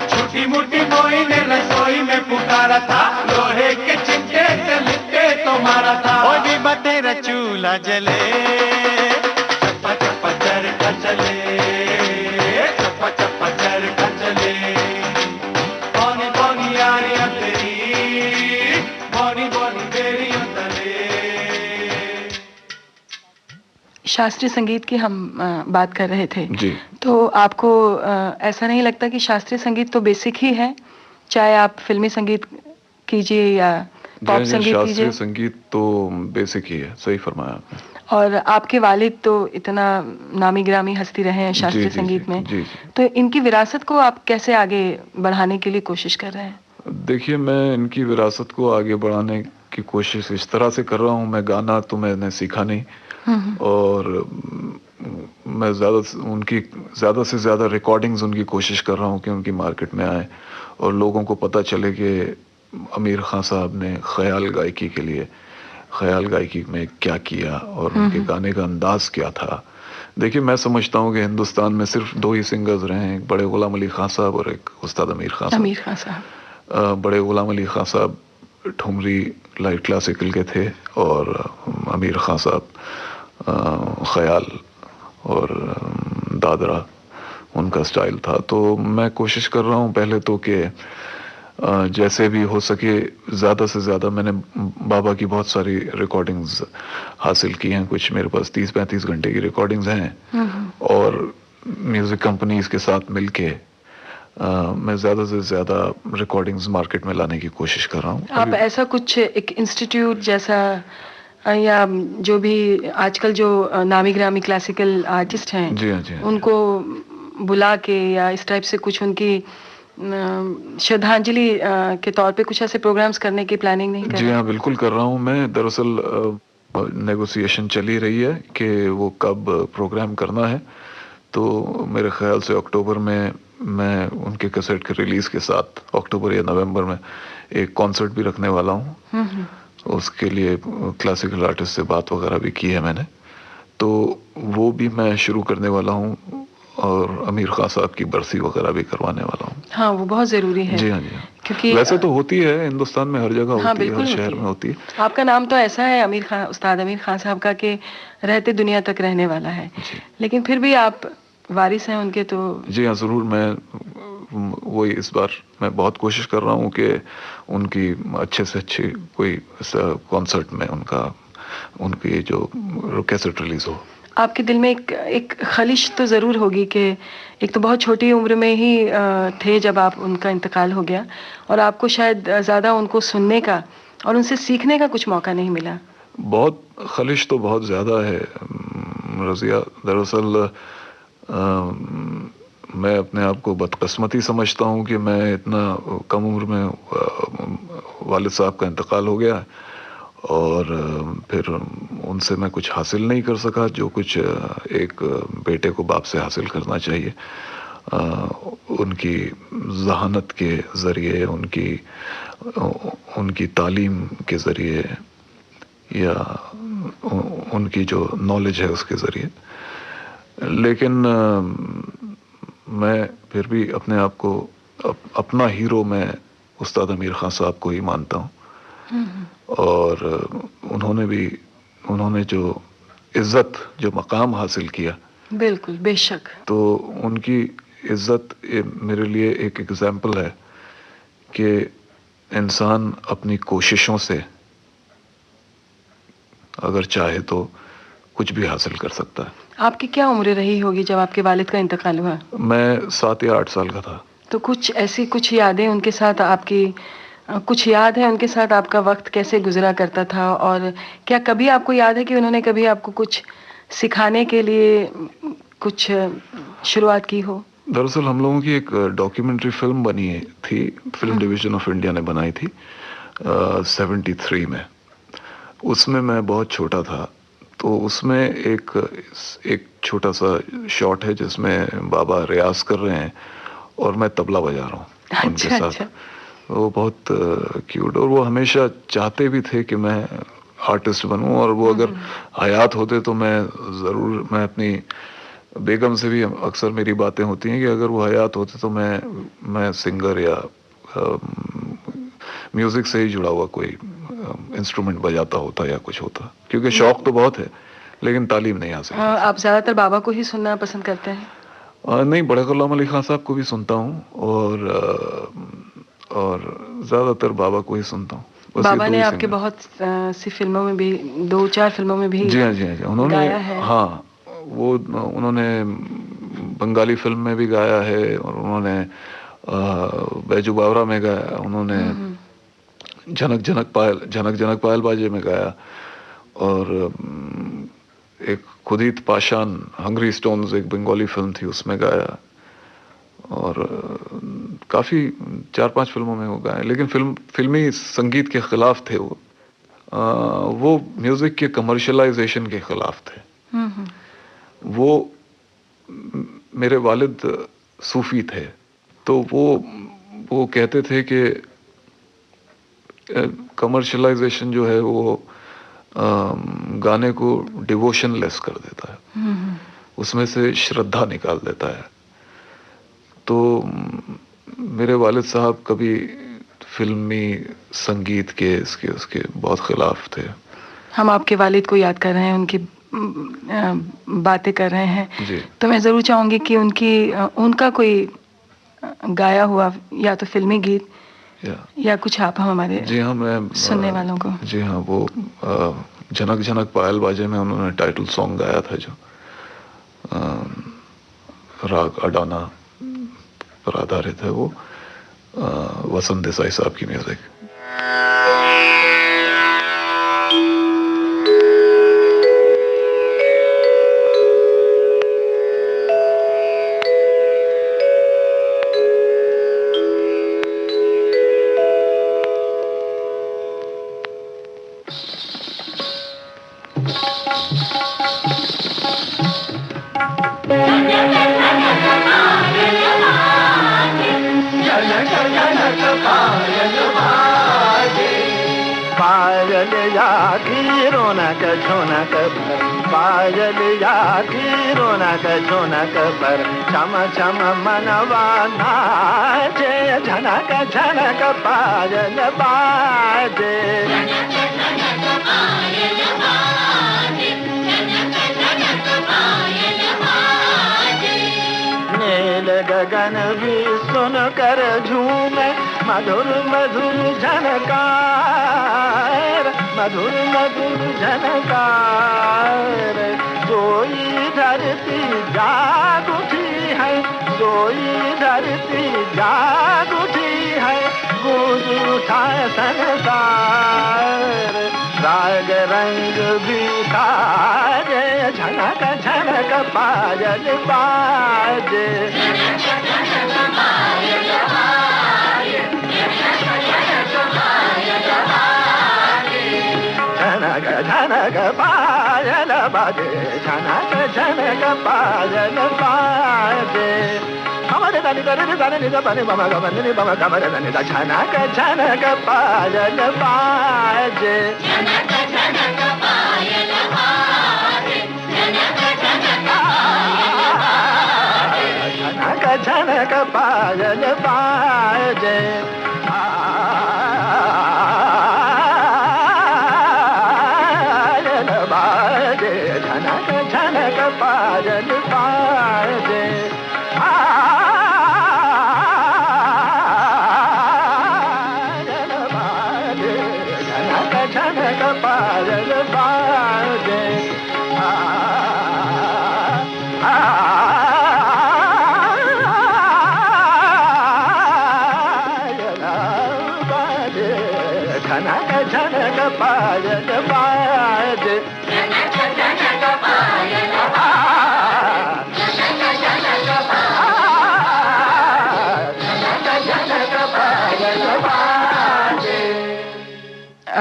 झूठी मुठी मोई ने रसोई में पुकारा था, लोहे के चिमटे से लिपटे तो मारा था। ओ भी बतेरा चूल्हा जले, चप्पा चप्पा चरखा चले, चप्पा चप्पा चरखा चले। बोनी बोनी यारियां तेरी, बोनी बोनी बेरियां तले। शास्त्रीय संगीत की हम बात कर रहे थे। जी। तो आपको ऐसा नहीं लगता कि शास्त्रीय संगीत तो बेसिक ही है, चाहे आप फिल्मी संगीत कीजिए या पॉप संगीत कीजिए? शास्त्रीय संगीत तो बेसिक ही है, सही फरमाया आपने। और आपके वालिद तो इतना नामी ग्रामी हस्ती रहे हैं शास्त्रीय संगीत में, जी। तो इनकी विरासत को आप कैसे आगे बढ़ाने के लिए कोशिश कर रहे हैं? देखिए, मैं इनकी विरासत को आगे बढ़ाने की कोशिश इस तरह से कर रहा हूँ। मैं गाना तो मैंने सीखा नहीं, और मैं ज़्यादा से ज़्यादा रिकॉर्डिंग्स उनकी कोशिश कर रहा हूँ कि उनकी मार्केट में आए और लोगों को पता चले कि आमिर खान साहब ने ख्याल गायकी में क्या किया और उनके गाने का अंदाज क्या था। देखिए, मैं समझता हूँ कि हिंदुस्तान में सिर्फ 2 ही सिंगर्स रहे हैं, एक बड़े गुलाम अली खान साहब और एक उस्ताद आमिर खान साहब। बड़े गुलाम अली खान साहब ठुमरी लाइट क्लासिकल के थे और आमिर खान साहब ख्याल और दादरा उनका स्टाइल था। तो मैं कोशिश कर रहा हूँ पहले तो कि जैसे भी हो सके ज़्यादा से ज़्यादा। मैंने बाबा की बहुत सारी रिकॉर्डिंग्स हासिल की हैं, कुछ मेरे पास 30-35 घंटे की रिकॉर्डिंग्स हैं, और म्यूज़िक कंपनीज के साथ मिलके मैं ज़्यादा से ज़्यादा रिकॉर्डिंग्स मार्केट में लाने की कोशिश कर रहा हूँ। आप ऐसा कुछ एक इंस्टीट्यूट जैसा या जो भी आजकल जो नामी ग्रामी क्लासिकल आर्टिस्ट हैं, जी हाँ, उनको बुला के या इस टाइप से कुछ उनकी श्रद्धांजलि के तौर पे कुछ ऐसे प्रोग्राम्स करने की प्लानिंग नहीं कर रहे? जी हाँ, बिल्कुल कर रहा हूँ मैं। दरअसल नेगोशिएशन चली रही है कि वो कब प्रोग्राम करना है। तो मेरे ख्याल से अक्टूबर में मैं उनके कैसेट के रिलीज के साथ, अक्टूबर या नवंबर में एक कॉन्सर्ट भी रखने वाला हूँ। उसके लिए क्लासिकल आर्टिस्ट से बात वगैरह भी की है मैंने, तो वो भी मैं शुरू करने वाला हूँ, और आमिर खान साहब की बरसी वगैरह भी करवाने वाला हूँ। हाँ, वो बहुत जरूरी है। जी हाँ, जी हाँ। क्योंकि वैसे तो होती है हिंदुस्तान में, हर जगह हाँ, होती है, हर शहर में होती है। आपका नाम तो ऐसा है उस्ताद आमिर खान साहब का कि रहते दुनिया तक रहने वाला है, लेकिन फिर भी आप वारिस हैं उनके। तो जी हाँ, जरूर। वही इस बार मैं बहुत कोशिश कर रहा हूँ कि उनकी अच्छे से अच्छी कोई कॉन्सर्ट में उनकी जो कैसेट रिलीज हो। आपके दिल में एक खलिश तो ज़रूर होगी कि एक तो बहुत छोटी उम्र में ही थे जब उनका इंतकाल हो गया, और आपको शायद ज़्यादा उनको सुनने का और उनसे सीखने का कुछ मौका नहीं मिला। बहुत खलिश तो बहुत ज़्यादा है रज़िया। दरअसल मैं अपने आप को बदकिस्मती समझता हूँ कि मैं इतना कम उम्र में वालिद साहब का इंतकाल हो गया, और फिर उनसे मैं कुछ हासिल नहीं कर सका जो कुछ एक बेटे को बाप से हासिल करना चाहिए। उनकी ज़हानत के ज़रिए, उनकी तालीम के ज़रिए, या उनकी जो नॉलेज है उसके ज़रिए। लेकिन मैं फिर भी अपने आप को अपना हीरो मैं उस्ताद आमिर खान साहब को ही मानता हूँ, और उन्होंने जो इज्जत, जो मकाम हासिल किया, बिल्कुल, बेशक, तो उनकी इज्जत मेरे लिए एक एग्जाम्पल है कि इंसान अपनी कोशिशों से अगर चाहे तो कुछ भी हासिल कर सकता है। आपकी क्या उम्र रही होगी जब आपके वालिद का इंतकाल हुआ? मैं 7 या 8 साल का था। तो कुछ यादें उनके साथ आपकी कुछ याद है उनके साथ आपका वक्त कैसे गुजरा करता था? और क्या कभी आपको याद है कि उन्होंने कभी आपको कुछ सिखाने के लिए कुछ शुरुआत की हो? दरअसल हम लोगों की एक डॉक्यूमेंट्री फिल्म बनी थी, फिल्म डिवीजन ऑफ इंडिया ने बनाई थी 73 में। उसमें मैं बहुत छोटा था, तो उसमें एक छोटा सा शॉट है जिसमें बाबा रियाज कर रहे हैं और मैं तबला बजा रहा हूँ उनके साथ। अच्छा। वो बहुत क्यूट, और वो हमेशा चाहते भी थे कि मैं आर्टिस्ट बनूं, और वो अगर हयात होते तो मैं अपनी बेगम से भी अक्सर मेरी बातें होती हैं कि अगर वो हयात होते तो मैं सिंगर या म्यूजिक से ही जुड़ा हुआ कोई इंस्ट्रूमेंट बजाता होता या कुछ होता, क्योंकि शौक तो बहुत है लेकिन तालीम नहीं हासिल। आप ज्यादातर बाबा को ही सुनना पसंद करते हैं? नहीं, बड़े गुलाम अली खान साहब को भी सुनता हूँ, और ज्यादातर बाबा को ही सुनता हूँ। बाबा ने आपके बहुत सी फिल्मों में भी, 2-4 फिल्मों में भी जी हाँ उन्होंने गाया है। हाँ, वो उन्होंने बंगाली फिल्म में भी गाया है, और उन्होंने बैजू बावरा में गाया, उन्होंने झनक झनक पायल बाजे में गाया, और एक खुदीत पाशान हंग्री स्टोन्स एक बंगाली फिल्म थी उसमें गाया, और काफी 4-5 फिल्मों में वो गाए, लेकिन फिल्मी संगीत के खिलाफ थे वो म्यूजिक के कमर्शलाइजेशन के खिलाफ थे। वो मेरे वालिद सूफी थे, तो वो कहते थे कि कमर्शलाइजेशन जो है वो गाने को डिवोशन लेस कर देता है, उसमें से श्रद्धा निकाल देता है। तो मेरे वालिद साहब कभी फिल्मी संगीत के उसके बहुत खिलाफ थे। हम आपके वालिद को याद कर रहे हैं, उनकी बातें कर रहे हैं जी। तो मैं जरूर चाहूंगी कि उनका कोई गाया हुआ या तो फिल्मी गीत या कुछ आप हमारे जी हाँ, मैं सुनने वालों को। जी हाँ, वो झनक झनक पायल बाजे में उन्होंने टाइटल सॉन्ग गाया था जो राग अडाना पर आधारित है, वो वसंत देसाई साहब की म्यूजिक। झोनक पायल यागी रोनक झोनक पर चम चम मनवा नाचे, झनक झनक पायल बाजे। नील गगन भी सुन कर झूमे, मधुर मधुर झनकार, मधुर मधुर झनकार। सोई धरती जाग उठी है, सोई धरती जाग उठी है, गूंज उठा संसार। राग रंग भी ताजे, झनक झनक पायल बाजे। झनक झनक पायल बाजे, झनक झनक पायल बाजे। कमर दनि दनि दनि नि दनि बम गम नि बम कमर दनि द, झनक झनक पायल बाजे। झनक झनक पायल बाजे, झनक झनक पायल बाजे। झनक झनक पायल बाजे। झनक झनक पायल बाजे।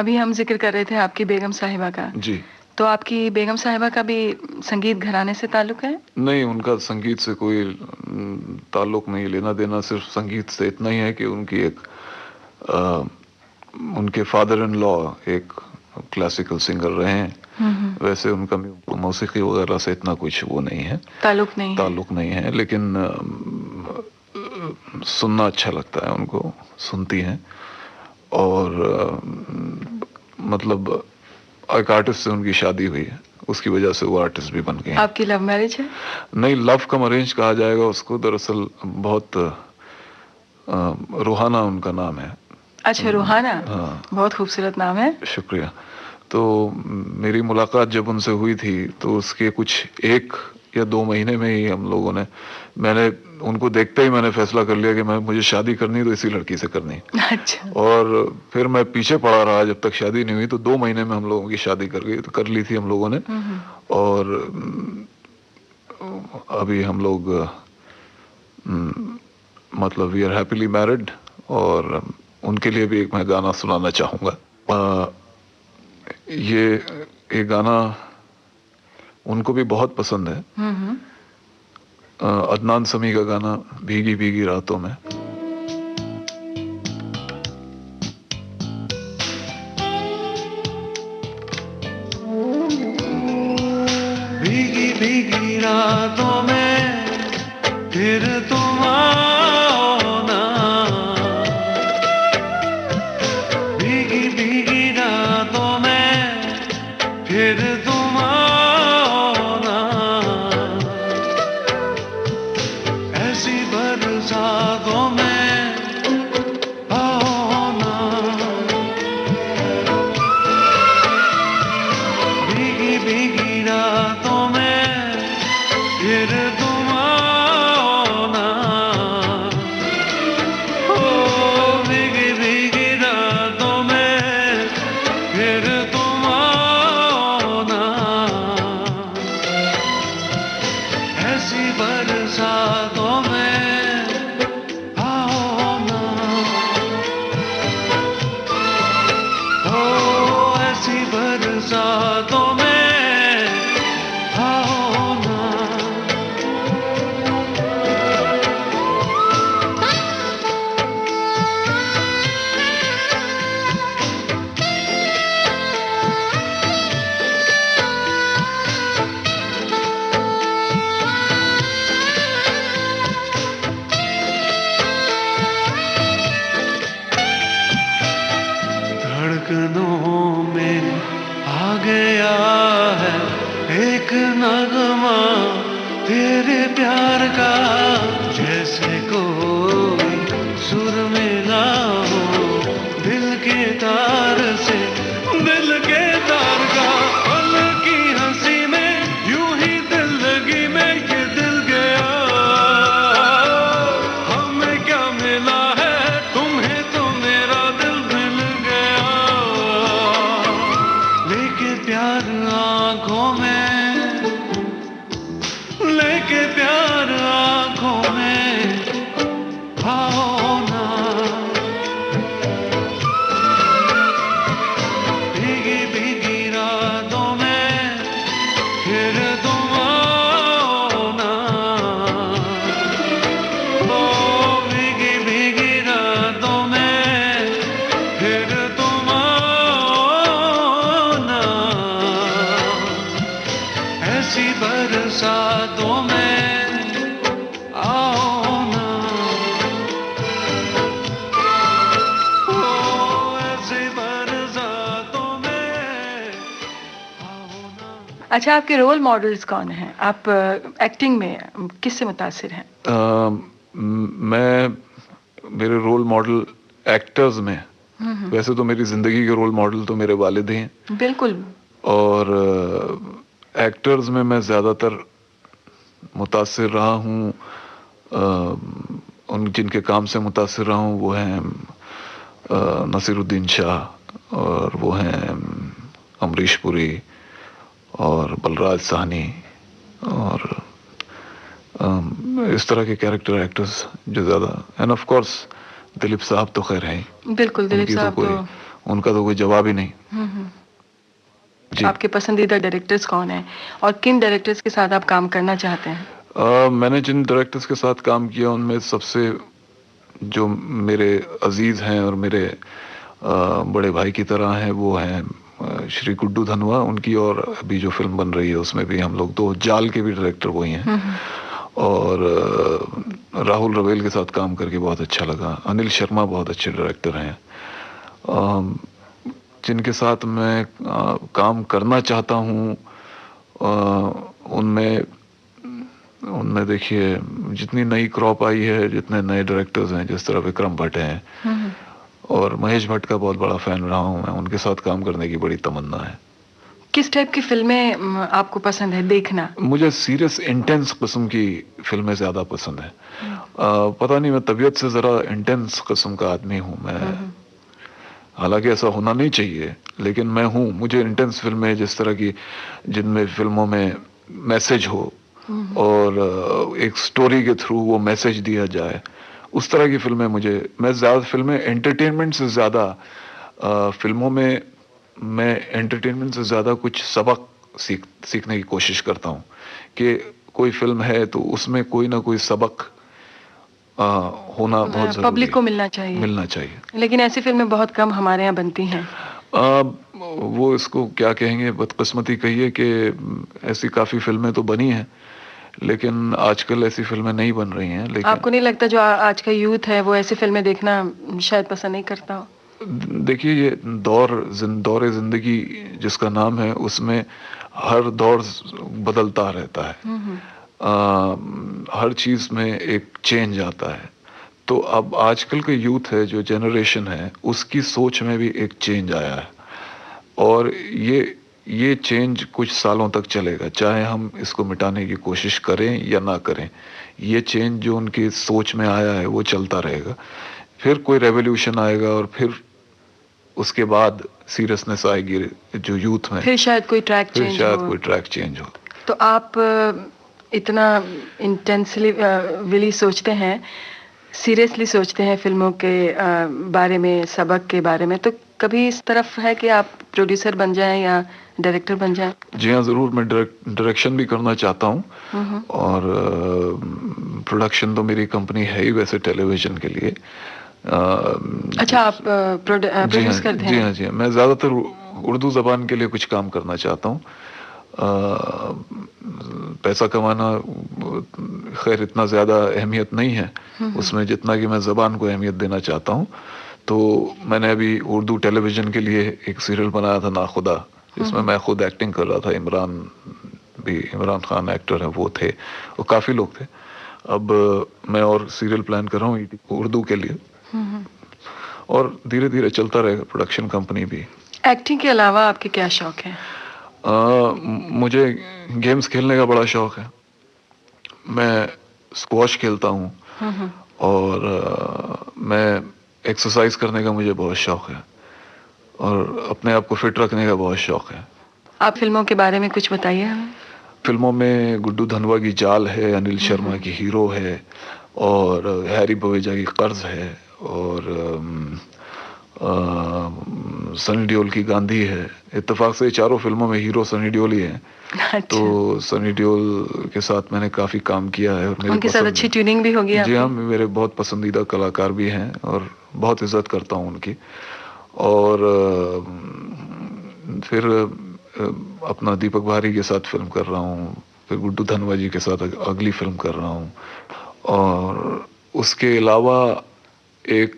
अभी हम जिक्र कर रहे थे आपकी बेगम साहिबा का, जी। तो आपकी बेगम साहिबा का भी संगीत घराने से ताल्लुक है? नहीं, उनका संगीत से कोई ताल्लुक नहीं, लेना देना सिर्फ संगीत से इतना ही है कि उनके फादर इन लॉ एक क्लासिकल सिंगर रहे हैं। वैसे उनका मौसीकी वगैरह से इतना कुछ वो नहीं है, ताल्लुक नहीं है, लेकिन सुनना अच्छा लगता है उनको, सुनती हैं। और मतलब एक आर्टिस्ट से उनकी शादी हुई है, उसकी वजह से वो आर्टिस्ट भी बन गए हैं। आपकी लव मैरिज है? नहीं, लव कम अरेंज कहा जाएगा उसको। दरअसल बहुत रूहाना उनका नाम है। अच्छा, रूहाना। हाँ, बहुत खूबसूरत नाम है। शुक्रिया। तो मेरी मुलाकात जब उनसे हुई थी तो उसके कुछ 1 या 2 महीने में ही मैंने उनको देखते ही मैंने फैसला कर लिया कि मुझे शादी करनी तो इसी लड़की से करनी। अच्छा। और फिर मैं पीछे पड़ा रहा जब तक शादी नहीं हुई, तो 2 महीने में हम लोगों की शादी कर ली थी हम लोगों ने। और अभी हम लोग मतलब वी आर हैप्पीली मैरिड। और उनके लिए भी एक मैं गाना सुनाना चाहूँगा। ये गाना उनको भी बहुत पसंद है। अदनान समी का गाना, भीगी भीगी रातों में। भीगी भीगी रातों में फिर तुम आओ ना, भीगी भीगी रातों में फिर तुम आओ ना, ऐसी बरसातों में आओ ना, भीगी भीगी रातों में फिर तुम आओ ना, ओ भीगी भीगी रातों में फिर तुम आओ ना, ऐसी बरसातों में आओ ना, ओ ऐसी बरसातों में आओ ना। धड़कनों में आ गया है एक नगमा तेरे प्यार का, जैसे कोई सुर मिला हो दिल के तार से, दिल के तार का। पल की हंसी में यूं ही दिल लगी में ये दिल गया, हमें क्या मिला है तुम्हें तो मेरा दिल मिल गया, लेके प्यार आंखों में, लेके प्यार आंखों में आओ ना, भीगी भीगी रातों में फिर तुम आओ ना, ओ भीगी भीगी रातों में फिर तुम आओ ना, ऐसी बरसातों में आओ ना, ओ ऐसी बरसातों में आओ ना। अच्छा, आपके रोल मॉडल्स कौन हैं? आप एक्टिंग में किससे मुतासिर हैं? मेरे रोल मॉडल एक्टर्स में, वैसे तो मेरी जिंदगी के रोल मॉडल तो मेरे वालिद ही हैं। बिल्कुल। और एक्टर्स में मैं ज़्यादातर मुतासिर रहा हूँ, उन जिनके काम से मुतासिर रहा हूँ वो हैं नसीरुद्दीन शाह, और वो हैं अमरीश पुरी और बलराज साहनी, और इस तरह के कैरेक्टर एक्टर्स जो ज़्यादा, एंड ऑफ कोर्स दिलीप साहब तो खैर हैं। बिल्कुल, दिलीप साहब तो उनका तो कोई जवाब ही नहीं। जी। आपके पसंदीदा डायरेक्टर्स कौन हैं और किन डायरेक्टर्स के साथ आप काम करना चाहते हैं? मैंने जिन डायरेक्टर्स के साथ काम किया उनमें सबसे जो मेरे अजीज हैं और मेरे बड़े भाई की तरह हैं वो हैं श्री गुड्डू धनवा, उनकी और अभी जो फिल्म बन रही है उसमें भी हम लोग, तो जाल के भी डायरेक्टर वही हैं। और राहुल रवेल के साथ काम करके बहुत अच्छा लगा। अनिल शर्मा बहुत अच्छे डायरेक्टर हैं। जिनके साथ मैं काम करना चाहता हूँ उनमें देखिए जितनी नई क्रॉप आई है, जितने नए डायरेक्टर्स हैं, जिस तरह विक्रम भट्ट हैं और महेश भट्ट का बहुत बड़ा फैन रहा हूँ मैं, उनके साथ काम करने की बड़ी तमन्ना है। किस टाइप की फिल्में आपको पसंद है देखना? मुझे सीरियस इंटेंस किस्म की फिल्में ज्यादा पसंद है। पता नहीं, मैं तबीयत से जरा इंटेंस किस्म का आदमी हूँ मैं। हालांकि ऐसा होना नहीं चाहिए, लेकिन मैं हूँ। मुझे इंटेंस फिल्में जिस तरह की, जिनमें फिल्मों में मैसेज हो और एक स्टोरी के थ्रू वो मैसेज दिया जाए, उस तरह की फिल्में मैं ज्यादा फिल्में एंटरटेनमेंट से ज्यादा फिल्मों में मैं एंटरटेनमेंट से ज्यादा कुछ सबक सीखने की कोशिश करता हूँ कि कोई फिल्म है तो उसमें कोई ना कोई सबक होना बहुत जरूरी है, पब्लिक को मिलना चाहिए। लेकिन ऐसी फिल्में बहुत कम हमारे यहाँ बनती हैं। वो इसको क्या कहेंगे, बदकिस्मती कहिए कि ऐसी काफी फिल्में तो बनी हैं, लेकिन आजकल ऐसी फिल्में नहीं बन रही हैं। लेकिन आपको नहीं लगता जो आज का यूथ है वो ऐसी फिल्में देखना शायद पसंद नहीं करता हो? देखिए, ये दौर जिंदगी जिसका नाम है, उसमें हर दौर बदलता रहता है। हर चीज में एक चेंज आता है। तो अब आजकल का यूथ है, जो जनरेशन है, उसकी सोच में भी एक चेंज आया है और ये चेंज कुछ सालों तक चलेगा, चाहे हम इसको मिटाने की कोशिश करें या ना करें। ये चेंज जो उनकी सोच में आया है वो चलता रहेगा। फिर कोई रेवोल्यूशन आएगा और फिर उसके बाद सीरियसनेस आएगी जो यूथ में, फिर शायद कोई ट्रैक चेंज हो। तो आप इतना इंटेंसली विली सोचते हैं, सीरियसली सोचते हैं फिल्मों के बारे में, सबक के बारे में, तो कभी इस तरफ है कि आप प्रोड्यूसर बन जाएं या डायरेक्टर बन जाएं? जी हाँ, जरूर। मैं डायरेक्शन भी करना चाहता हूँ और प्रोडक्शन तो मेरी कंपनी है ही वैसे टेलीविजन के लिए। अच्छा, आप प्रोड्यूस करते हैं? जी हाँ। मैं ज्यादातर उर्दू जबान के लिए कुछ काम करना चाहता हूँ। पैसा कमाना खैर इतना ज्यादा अहमियत नहीं है उसमें, जितना कि मैं जबान को अहमियत देना चाहता हूँ। तो मैंने अभी उर्दू टेलीविजन के लिए एक सीरियल बनाया था, नाखुदा, जिसमें मैं खुद एक्टिंग कर रहा था। इमरान खान एक्टर है, वो थे, और काफी लोग थे। अब मैं और सीरियल प्लान कर रहा हूँ उर्दू के लिए, और धीरे धीरे चलता रहेगा प्रोडक्शन कंपनी भी। एक्टिंग के अलावा आपके क्या शौक है? मुझे गेम्स खेलने का बड़ा शौक है। मैं स्क्वॉश खेलता हूँ और मैं एक्सरसाइज करने का मुझे बहुत शौक है और अपने आप को फिट रखने का बहुत शौक है। आप फिल्मों के बारे में कुछ बताइए हमें। फिल्मों में गुड्डू धनवा की जाल है, अनिल शर्मा की हीरो है, और हैरी बवेजा की कर्ज है, और सनी देओल की गांधी है। इत्तेफाक से चारों फिल्मों में हीरो सनी देओल ही है। अच्छा। तो सनी देओल के साथ मैंने काफी काम किया है और उनके साथ अच्छी ट्यूनिंग भी होगी आपकी? जी हाँ, मेरे बहुत पसंदीदा कलाकार भी हैं और बहुत इज्जत करता हूँ उनकी। और फिर अपना दीपक बारी के साथ फिल्म कर रहा हूँ, फिर गुड्डू धनवा जी के साथ अगली फिल्म कर रहा हूँ, और उसके अलावा एक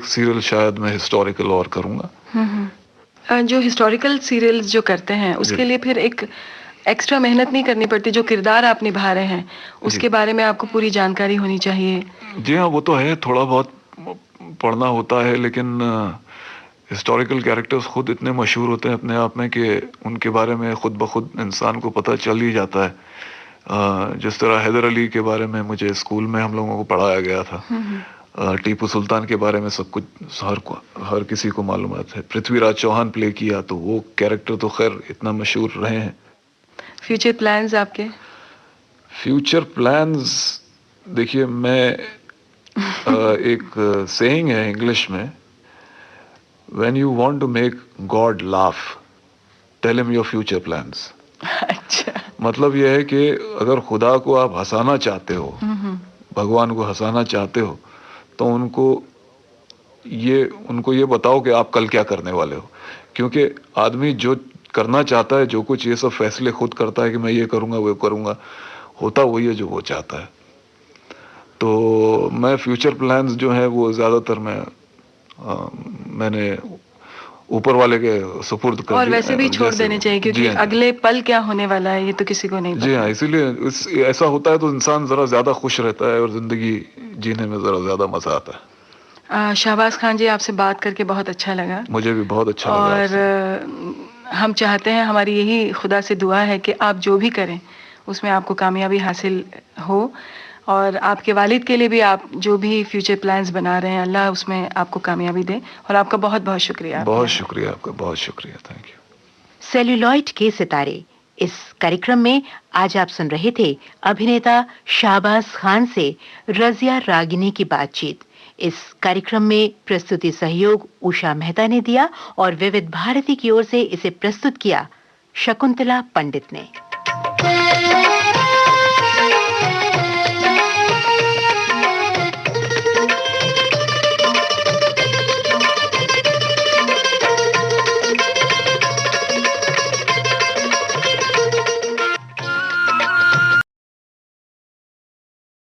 सीरियल शायद मैं हिस्टोरिकल और करूँगा। जो हिस्टोरिकल सीरियल्स जो करते हैं उसके लिए फिर एक एक्स्ट्रा मेहनत नहीं करनी पड़ती? जो किरदार आप निभा रहे हैं उसके बारे में आपको पूरी जानकारी होनी चाहिए। जी हाँ, वो तो है, थोड़ा बहुत पढ़ना होता है, लेकिन हिस्टोरिकल कैरेक्टर्स खुद इतने मशहूर होते हैं अपने आप में कि उनके बारे में खुद ब खुद इंसान को पता चल ही जाता है। जिस तरह हैदर अली के बारे में मुझे स्कूल में हम लोगों को पढ़ाया गया था, टीपू सुल्तान के बारे में सब कुछ हर किसी को मालूमात है। पृथ्वीराज चौहान प्ले किया, तो वो कैरेक्टर तो खैर इतना मशहूर रहे हैं। फ्यूचर प्लान्स आपके? फ्यूचर प्लान्स देखिए, मैं एक सेइंग है इंग्लिश में when you want to make God laugh, tell him your future plans. अच्छा। मतलब यह है कि अगर खुदा को आप हंसाना चाहते हो, भगवान को हंसाना चाहते हो, तो उनको ये बताओ कि आप कल क्या करने वाले हो। क्योंकि आदमी जो करना चाहता है, जो कुछ ये सब फैसले खुद करता है कि मैं ये करूंगा वो करूंगा, होता वही है जो वो चाहता है। तो मैं फ्यूचर प्लान्स जो है वो ज्यादातर मैंने ऊपर वाले के सुपुर्द कर और दिया। वैसे भी छोड़ देने चाहिए, क्योंकि अगले पल क्या होने वाला है ये तो किसी को नहीं पता। जी हाँ, इसीलिए ऐसा होता है तो इंसान जरा ज्यादा खुश रहता है और जिंदगी जीने में जरा ज्यादा मजा आता है। शाहबाज खान जी, आपसे बात करके बहुत अच्छा लगा। मुझे भी बहुत अच्छा लगा। और हम चाहते हैं, हमारी यही खुदा से दुआ है कि आप जो भी करें उसमें आपको कामयाबी हासिल हो, और आपके वालिद के लिए भी आप जो भी फ्यूचर प्लान्स बना रहे हैं, अल्लाह उसमें आपको कामयाबी दे। और आपका बहुत बहुत शुक्रिया। बहुत शुक्रिया आपका, बहुत शुक्रिया, थैंक यू। सेल्यूलॉइड के सितारे, इस कार्यक्रम में आज आप सुन रहे थे अभिनेता शाहबाज खान से रजिया रागिनी की बातचीत। इस कार्यक्रम में प्रस्तुति सहयोग उषा मेहता ने दिया और विविध भारती की ओर से इसे प्रस्तुत किया शकुंतला पंडित ने।